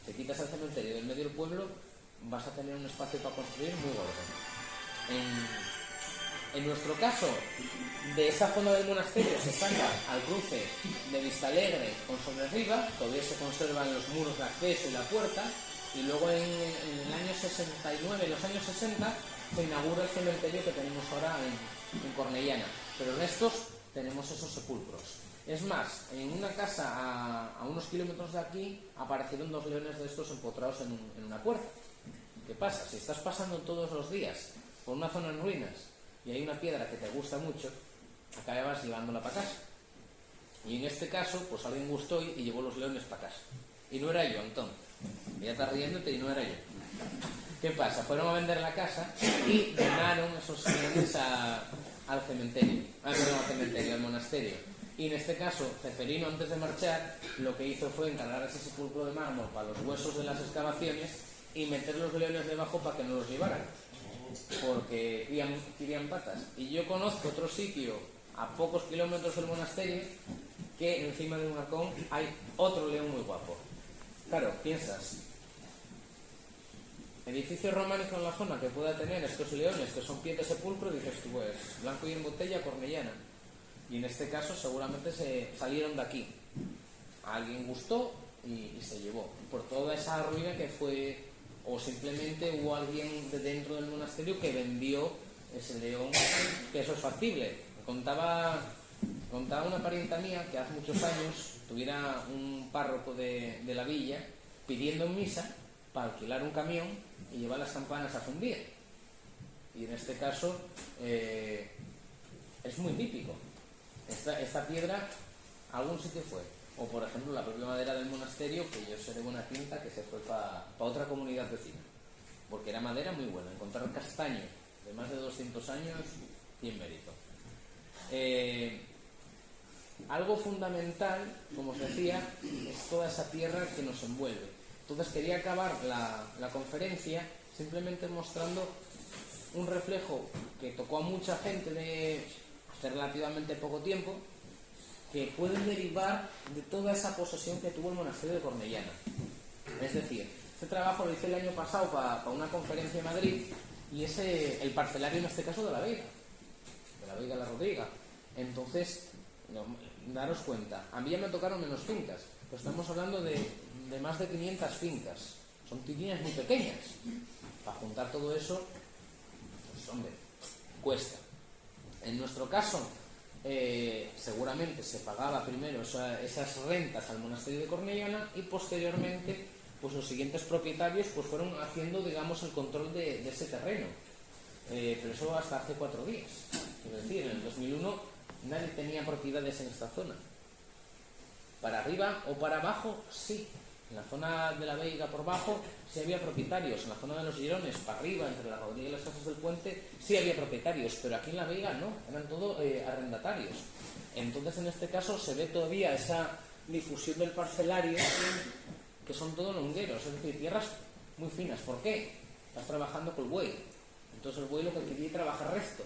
Si quitas el cementerio del medio del pueblo, vas a tener un espacio para construir muy gordo. En nuestro caso, de esa zona del monasterio se saca al cruce de Vistalegre con Sobrerriba, todavía se conservan los muros de acceso y la puerta, y luego en el año 69, en los años 60, se inaugura el cementerio que tenemos ahora en Cornellana. Pero en estos tenemos esos sepulcros. Es más, en una casa a unos kilómetros de aquí aparecieron 2 leones de estos empotrados en una puerta. ¿Qué pasa? Si estás pasando todos los días por una zona en ruinas y hay una piedra que te gusta mucho, acabas llevándola para casa. Y en este caso, pues alguien gustó y llevó los leones para casa. Y no era yo, Antón. Ya estás riéndote y no era yo. ¿Qué pasa? Fueron a vender la casa y donaron esos bienes al cementerio, al monasterio. Y en este caso, Ceferino, antes de marchar, lo que hizo fue encargar ese sepulcro de mármol para los huesos de las excavaciones y meter los leones debajo para que no los llevaran, porque querían patas. Y yo conozco otro sitio a pocos kilómetros del monasterio que encima de un arcón hay otro león muy guapo. Claro, piensas, edificio románico en la zona que pueda tener estos leones que son pie de sepulcro, dices tú, pues blanco y en botella, Cornellana. Y en este caso seguramente se salieron de aquí. A alguien gustó y se llevó. Por toda esa ruina que fue, o simplemente hubo alguien de dentro del monasterio que vendió ese león, que eso es factible. Contaba una parienta mía que hace muchos años tuviera un párroco de la villa pidiendo en misa para alquilar un camión y llevar las campanas a fundir. Y en este caso es muy típico. Esta piedra a algún sitio fue. O por ejemplo la propia madera del monasterio, que yo sé de buena tinta, que se fue para otra comunidad vecina. Porque era madera muy buena. Encontrar castaño de más de 200 años tiene mérito. Algo fundamental, como os decía, es toda esa tierra que nos envuelve. Entonces quería acabar la conferencia simplemente mostrando un reflejo que tocó a mucha gente de hace relativamente poco tiempo, que pueden derivar de toda esa posesión que tuvo el monasterio de Cornellana. Es decir, este trabajo lo hice el año pasado para una conferencia en Madrid, y es el parcelario en este caso de la Vega La Rodriga. Entonces, daros cuenta, a mí ya me tocaron menos fincas, pero estamos hablando de más de 500 fincas. Son tirinas muy pequeñas. Para juntar todo eso, pues hombre, cuesta. En nuestro caso, seguramente se pagaba primero esas rentas al monasterio de Cornellana y posteriormente pues los siguientes propietarios pues fueron haciendo, digamos, el control de ese terreno. Pero eso hasta hace 4 días. Es decir, en el 2001 nadie tenía propiedades en esta zona. Para arriba o para abajo, sí. En la zona de la Veiga por abajo sí había propietarios. En la zona de los Girones, para arriba, entre la Rodriga y las Casas del Puente, sí había propietarios. Pero aquí en la Veiga no, eran todo arrendatarios. Entonces, en este caso, se ve todavía esa difusión del parcelario, que son todo longueros, es decir, tierras muy finas. ¿Por qué? Estás trabajando con el buey. Entonces el buey lo que quería es trabajar recto.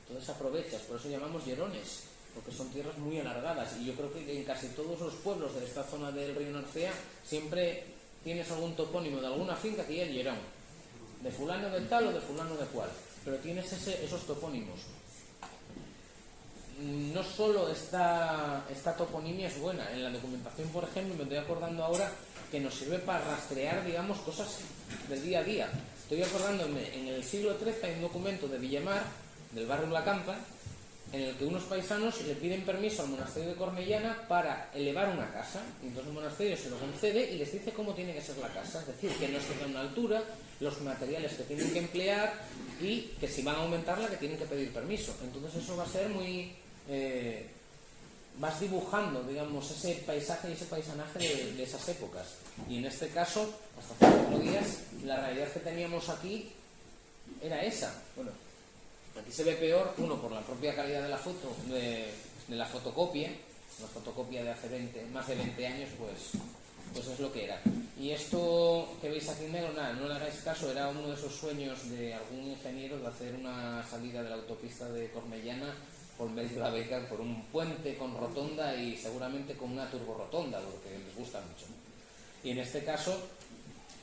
Entonces aprovechas, por eso llamamos Girones, porque son tierras muy alargadas. Y yo creo que en casi todos los pueblos de esta zona del río Narcea siempre tienes algún topónimo de alguna finca que ya es Girón, de fulano de tal o de fulano de cual, pero tienes esos topónimos. No solo esta toponimia es buena, en la documentación, por ejemplo, me estoy acordando ahora que nos sirve para rastrear, digamos, cosas del día a día. Estoy acordándome, en el siglo XIII hay un documento de Villamar, del barrio La Campa, en el que unos paisanos le piden permiso al monasterio de Cornellana para elevar una casa, y entonces el monasterio se lo concede y les dice cómo tiene que ser la casa, es decir, que no esté a una altura, los materiales que tienen que emplear y que si van a aumentarla que tienen que pedir permiso. Entonces eso va a ser muy... vas dibujando, digamos, ese paisaje y ese paisanaje de esas épocas. Y en este caso, hasta hace 4 días, la realidad que teníamos aquí era esa. Bueno, aquí se ve peor, uno, por la propia calidad de la foto, de la fotocopia. Una fotocopia de hace más de 20 años, pues es lo que era. Y esto que veis aquí en negro, nada, no le hagáis caso, era uno de esos sueños de algún ingeniero de hacer una salida de la autopista de Cornellana por medio de la Veiga, por un puente con rotonda y seguramente con una turborotonda, porque les gusta mucho. Y en este caso,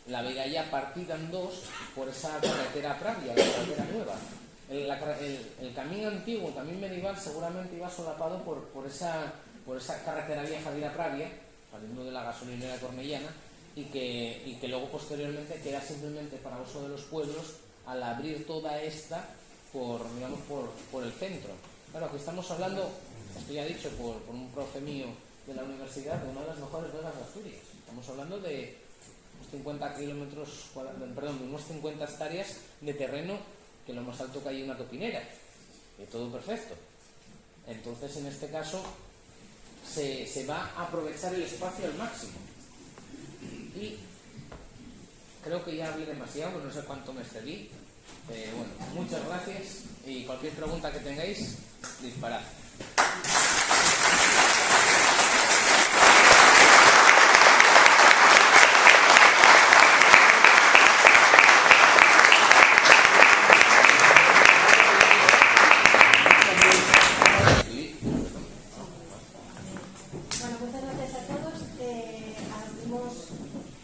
la Veiga ya partida en dos por esa carretera Pravia, la carretera nueva. El camino antiguo, el camino medieval, seguramente iba solapado por esa carretera vieja de la Pravia, saliendo de la gasolinera Cornellana, y que luego posteriormente queda simplemente para uso de los pueblos al abrir toda esta por el centro. Claro, aquí estamos hablando, esto ya dicho por un profe mío de la universidad, de una de las mejores vegas de Asturias. Estamos hablando de unos 50 kilómetros, de unos 50 hectáreas de terreno, que lo más alto que hay una topinera, y todo perfecto. Entonces, en este caso, se va a aprovechar el espacio al máximo. Y creo que ya hablé demasiado, no sé cuánto me excedí. Bueno, muchas gracias y cualquier pregunta que tengáis, disparad. Bueno, muchas gracias a todos. Abrimos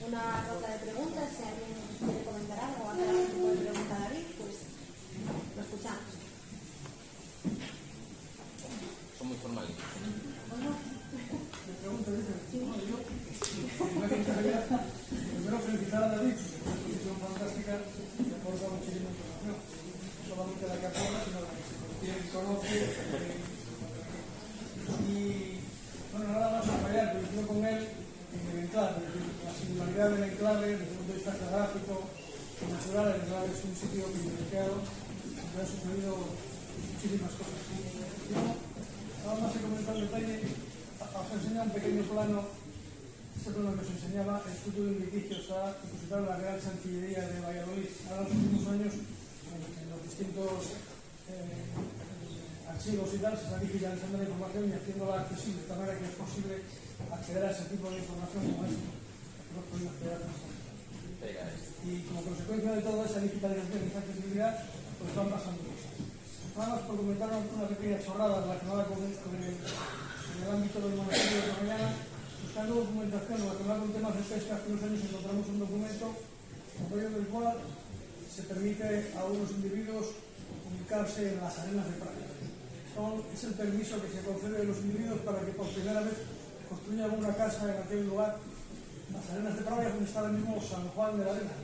una ronda de preguntas. Si alguien quiere comentar algo o hacer algún tipo de pregunta a David, pues lo escuchamos. Son muy formales. Primero felicitar a David por una exposición fantástica que aporta muchísima información, no solamente la que aporta, sino la que se contiene y conoce. Y bueno, nada más apoyar, coincido con él en el enclave, la singularidad del enclave desde el punto de vista geográfico y natural. El enclave es un sitio privilegiado donde han sucedido muchísimas cosas. Yo, nada más he comentado en detalle, os he enseñado un pequeño plano. Este plano que os enseñaba, el fruto de un litigio está depositado en la Real Chancillería de Valladolid. Ahora, en los últimos años, en los distintos archivos y tal, se está digitalizando la información y haciéndola accesible, de tal manera que es posible acceder a ese tipo de información como esta, que no podemos acceder a esta. Y como consecuencia de toda esa digitalización y esa accesibilidad, pues van pasando cosas. Nada más por comentar una pequeña chorrada relacionada con el ámbito del monasterio de Cornellana. Buscando documentación relacionada con temas de pesca, hace unos años encontramos un documento por medio del cual se permite a unos individuos ubicarse en las arenas de playa. Es el permiso que se concede a los individuos para que por primera vez construyan una casa en aquel lugar, las arenas de playa, donde está el mismo San Juan de la Arena.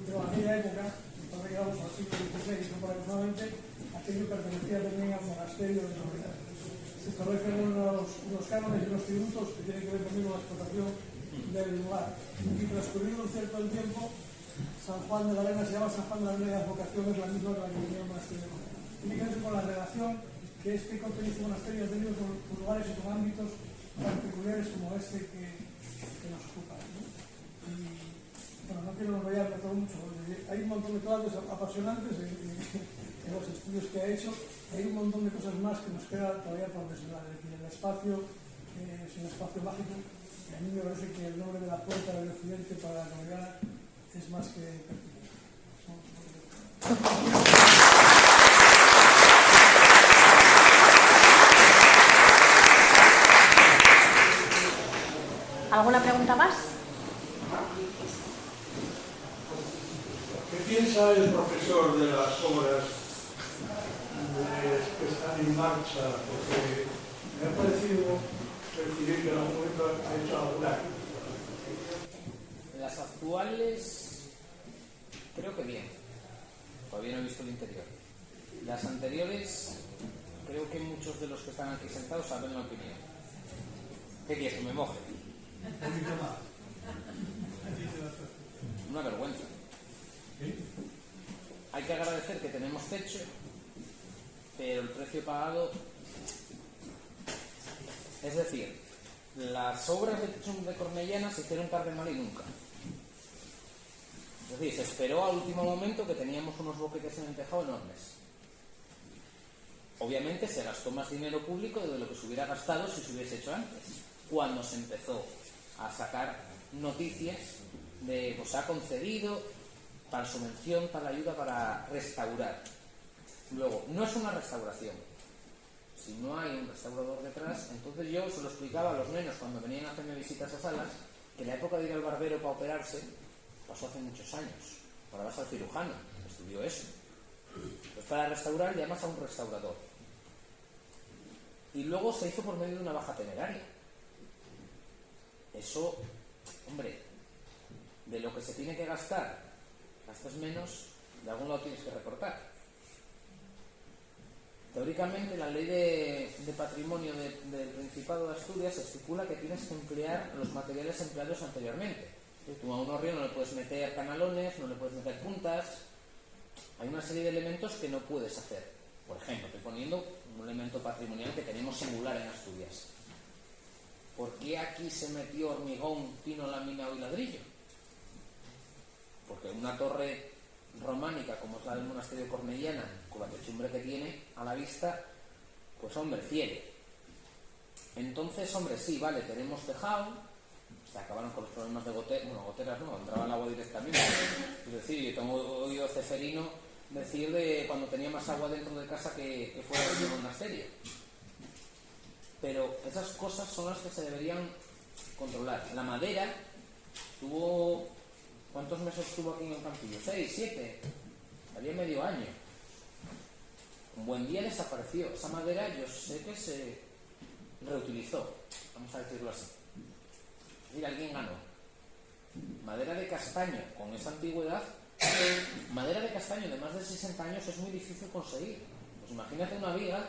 Pero en aquella época, entonces llegamos al siglo XVI, aproximadamente, aquello pertenecía también al monasterio de Novedad. Se establecen unos cánones y unos tributos que tienen que ver también con la explotación del lugar. Y transcurrido un cierto tiempo, San Juan de la Arena se llama San Juan de la Arena y la vocación es la misma que la que tenía el monasterio. Tiene que ver con la relación que este contenido monasterio ha tenido con lugares y con ámbitos tan peculiares como este que nos ocupa, ¿no? Y bueno, no quiero enrollarme todo mucho, porque hay un montón de clavos apasionantes en los estudios que ha hecho. Hay un montón de cosas más que nos queda todavía por desvelar. Es decir, el espacio es un espacio mágico y a mí me parece que el nombre de la puerta del occidente para la comunidad es más que pertinente. ¿Alguna pregunta más? ¿Qué piensa el profesor de las obras que están en marcha? Porque me ha parecido percibir que en algún momento ha hecho alguna. Las actuales, creo que bien. Todavía no he visto el interior. Las anteriores, creo que muchos de los que están aquí sentados saben la opinión. ¿Qué quieres, que me moje? Una vergüenza. Hay que agradecer que tenemos techo, pero el precio pagado, es decir, las obras de techo de Cornellana se hicieron tarde, mal y nunca. Es decir, se esperó al último momento que teníamos unos boquetes en el tejado enormes. Obviamente se gastó más dinero público de lo que se hubiera gastado si se hubiese hecho antes, cuando se empezó a sacar noticias de pues ha concedido para subvención, para ayuda, para restaurar. Luego, no es una restauración. Si no hay un restaurador detrás, entonces yo se lo explicaba a los nenos cuando venían a hacerme visitas a salas, que la época de ir al barbero para operarse pasó hace muchos años. Ahora vas al cirujano, estudió eso. Pues para restaurar llamas a un restaurador. Y luego se hizo por medio de una baja temeraria. Eso, hombre, de lo que se tiene que gastar, gastas menos, de algún lado tienes que recortar. Teóricamente, la ley de patrimonio del Principado de Asturias estipula que tienes que emplear los materiales empleados anteriormente. Tú a un horrio no le puedes meter canalones, no le puedes meter puntas. Hay una serie de elementos que no puedes hacer. Por ejemplo, estoy poniendo un elemento patrimonial que tenemos singular en Asturias. ¿Por qué aquí se metió hormigón, pino laminado y ladrillo? porque una torre románica como es la del monasterio de Cornellana, con la techumbre que tiene a la vista, pues hombre, cielo. Entonces, hombre, sí, vale, tenemos tejado, se acabaron con los problemas de goteras, bueno, goteras no, entraba el agua directamente. Es decir, yo tengo oído Ceferino decir de cuando tenía más agua dentro de casa que fuera del monasterio. Pero esas cosas son las que se deberían controlar. La madera tuvo... ¿Cuántos meses estuvo aquí en el Campillo? 6, 7. Había medio año. Un buen día desapareció. Esa madera yo sé que se reutilizó, vamos a decirlo así. Es decir, alguien ganó. Madera de castaño con esa antigüedad, madera de castaño de más de 60 años es muy difícil conseguir. Pues imagínate una viga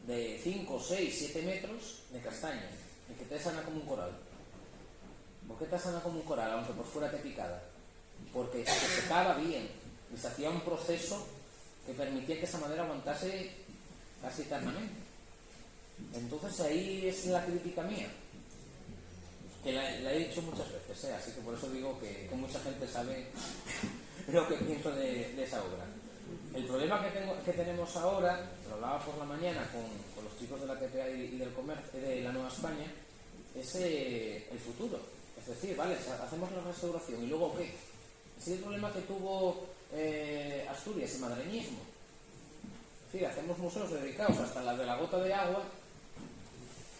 de 5, 6, 7 metros de castaño y que te sana como un coral. ¿Por qué te sana como un coral aunque por fuera te picada? Porque se secaba bien y se hacía un proceso que permitía que esa madera aguantase casi eternamente. Entonces ahí es la crítica mía, que la he dicho muchas veces, así que por eso digo que mucha gente sabe lo que pienso de esa obra. El problema que tenemos ahora, lo hablaba por la mañana con los chicos de la TPA y del comercio de la Nueva España, es el futuro. Es decir, vale, hacemos la restauración y luego ¿qué? Es el problema que tuvo Asturias, el madreñismo. Es decir, hacemos museos dedicados hasta la de la gota de agua.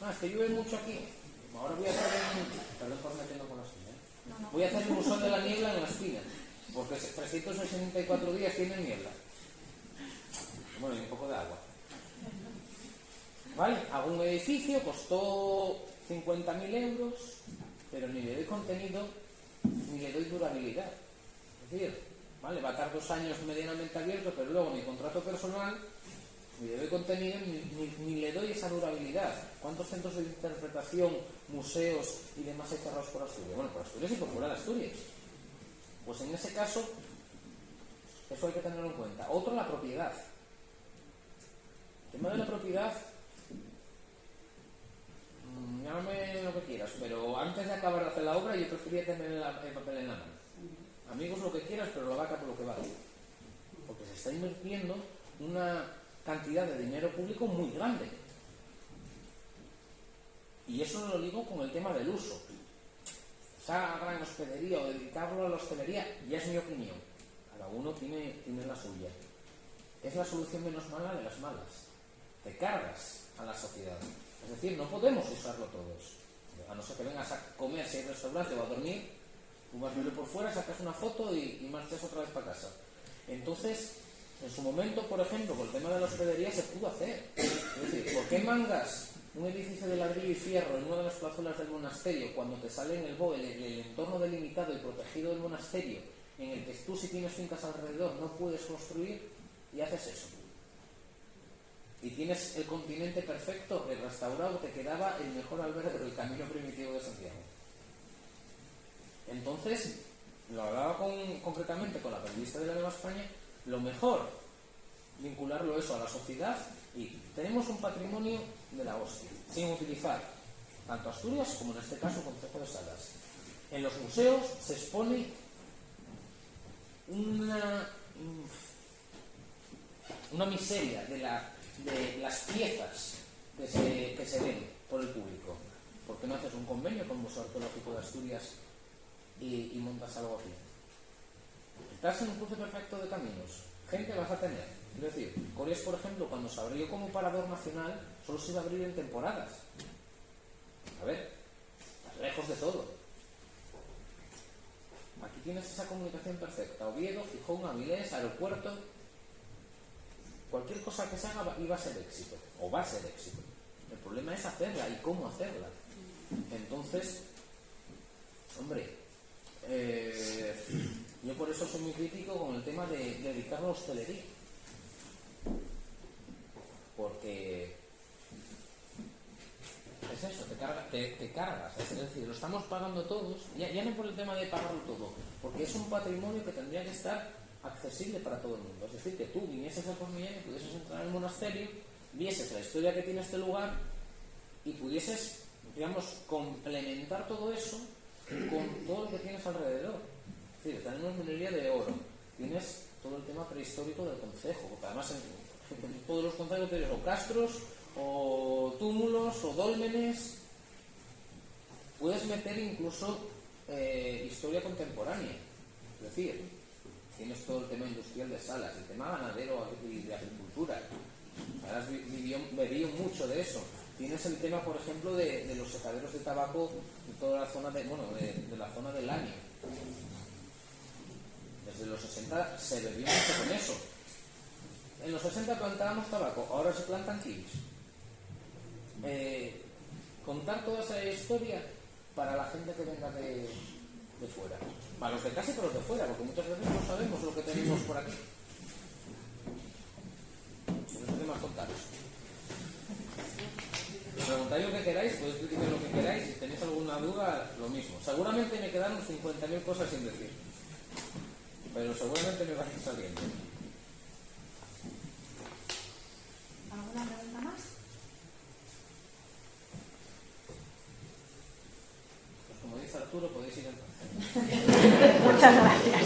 Es que llueve mucho aquí. Ahora voy a hacer perdón por meterlo con la espina. No. Voy a hacer el museo de la niebla en la espina, porque 364 días tienen niebla. Bueno, y un poco de agua. ¿Vale? Hago un edificio, costó 50.000 euros, pero ni le doy contenido, ni le doy durabilidad. Es decir, ¿vale? Va a estar 2 años medianamente abierto, pero luego ni contrato personal, ni le doy contenido, ni le doy esa durabilidad. ¿Cuántos centros de interpretación, museos y demás hay cerrados por Asturias? Bueno, por Asturias y por fuera de Asturias. Pues en ese caso, eso hay que tenerlo en cuenta. Otro, la propiedad. El tema de la propiedad, llámame lo que quieras, pero antes de acabar de hacer la obra yo prefería tener el papel en la mano. Amigos, lo que quieras, pero la vaca por lo que vale. Porque se está invirtiendo una cantidad de dinero público muy grande. Y eso lo digo con el tema del uso. Esa gran hospedería o dedicarlo a la hostelería ya es mi opinión. Cada uno tiene la suya. Es la solución menos mala de las malas. Te cargas a la sociedad. Es decir, no podemos usarlo todos. A no ser que vengas a comer si hay restaurante o a dormir, tú vas a verlo por fuera, sacas una foto y marchas otra vez para casa. Entonces, en su momento, por ejemplo, con el tema de la hospedería se pudo hacer. Es decir, ¿por qué mangas un edificio de ladrillo y fierro en una de las plazuelas del monasterio cuando te sale en el BOE el entorno delimitado y protegido del monasterio, en el que tú, si tienes fincas alrededor, no puedes construir, y haces eso? Y tienes el continente perfecto, el restaurado, te quedaba el mejor albergue del camino primitivo de Santiago. Entonces, lo hablaba concretamente con la periodista de la Nueva España, lo mejor, vincularlo eso a la sociedad, y tenemos un patrimonio de la hostia, sin utilizar tanto Asturias como en este caso Concejo de Salas. En los museos se expone una miseria de las piezas que se ven por el público. ¿Por qué no haces un convenio con el Museo Arqueológico de Asturias y montas algo aquí? Estás en un cruce perfecto de caminos, gente vas a tener. Es decir, Corea, por ejemplo, cuando se abrió como parador nacional, solo se iba a abrir en temporadas. A ver, estás lejos de todo. Aquí tienes esa comunicación perfecta. Oviedo, Gijón, Avilés, aeropuerto. Cualquier cosa que se haga iba a ser éxito, o va a ser éxito. El problema es hacerla y cómo hacerla. Entonces, hombre, yo por eso soy muy crítico con el tema de dedicarlo a la hostelería. Porque es eso, te cargas. Es decir, lo estamos pagando todos, ya no por el tema de pagarlo todo, porque es un patrimonio que tendría que estar accesible para todo el mundo. Es decir, que tú vinieses a Cornellana y pudieses entrar en el monasterio, vieses la historia que tiene este lugar y pudieses, digamos, complementar todo eso con todo lo que tienes alrededor. Es decir, tenemos minería de oro, tienes todo el tema prehistórico del concejo, porque además en todos los concejos tienes o castros, o túmulos, o dólmenes. Puedes meter incluso historia contemporánea, es decir, tienes todo el tema industrial de Salas, el tema ganadero y de agricultura. Salas bebió mucho de eso. Tienes el tema, por ejemplo, de los secaderos de tabaco de toda la zona de la zona del Lania. Desde los 60 se bebió mucho con eso. En los 60 plantábamos tabaco, ahora se plantan kiwis. Contar toda esa historia para la gente que venga de fuera. Para los de casa y para los de fuera, porque muchas veces no sabemos lo que tenemos por aquí. Por eso temas contaros. Preguntáis lo que queráis, podéis decirme lo que queráis. Si tenéis alguna duda, lo mismo. Seguramente me quedaron 50.000 cosas sin decir. Pero seguramente me van a ir saliendo. ¿Alguna pregunta más? Pues como dice Arturo, podéis ir entonces. Muchas gracias.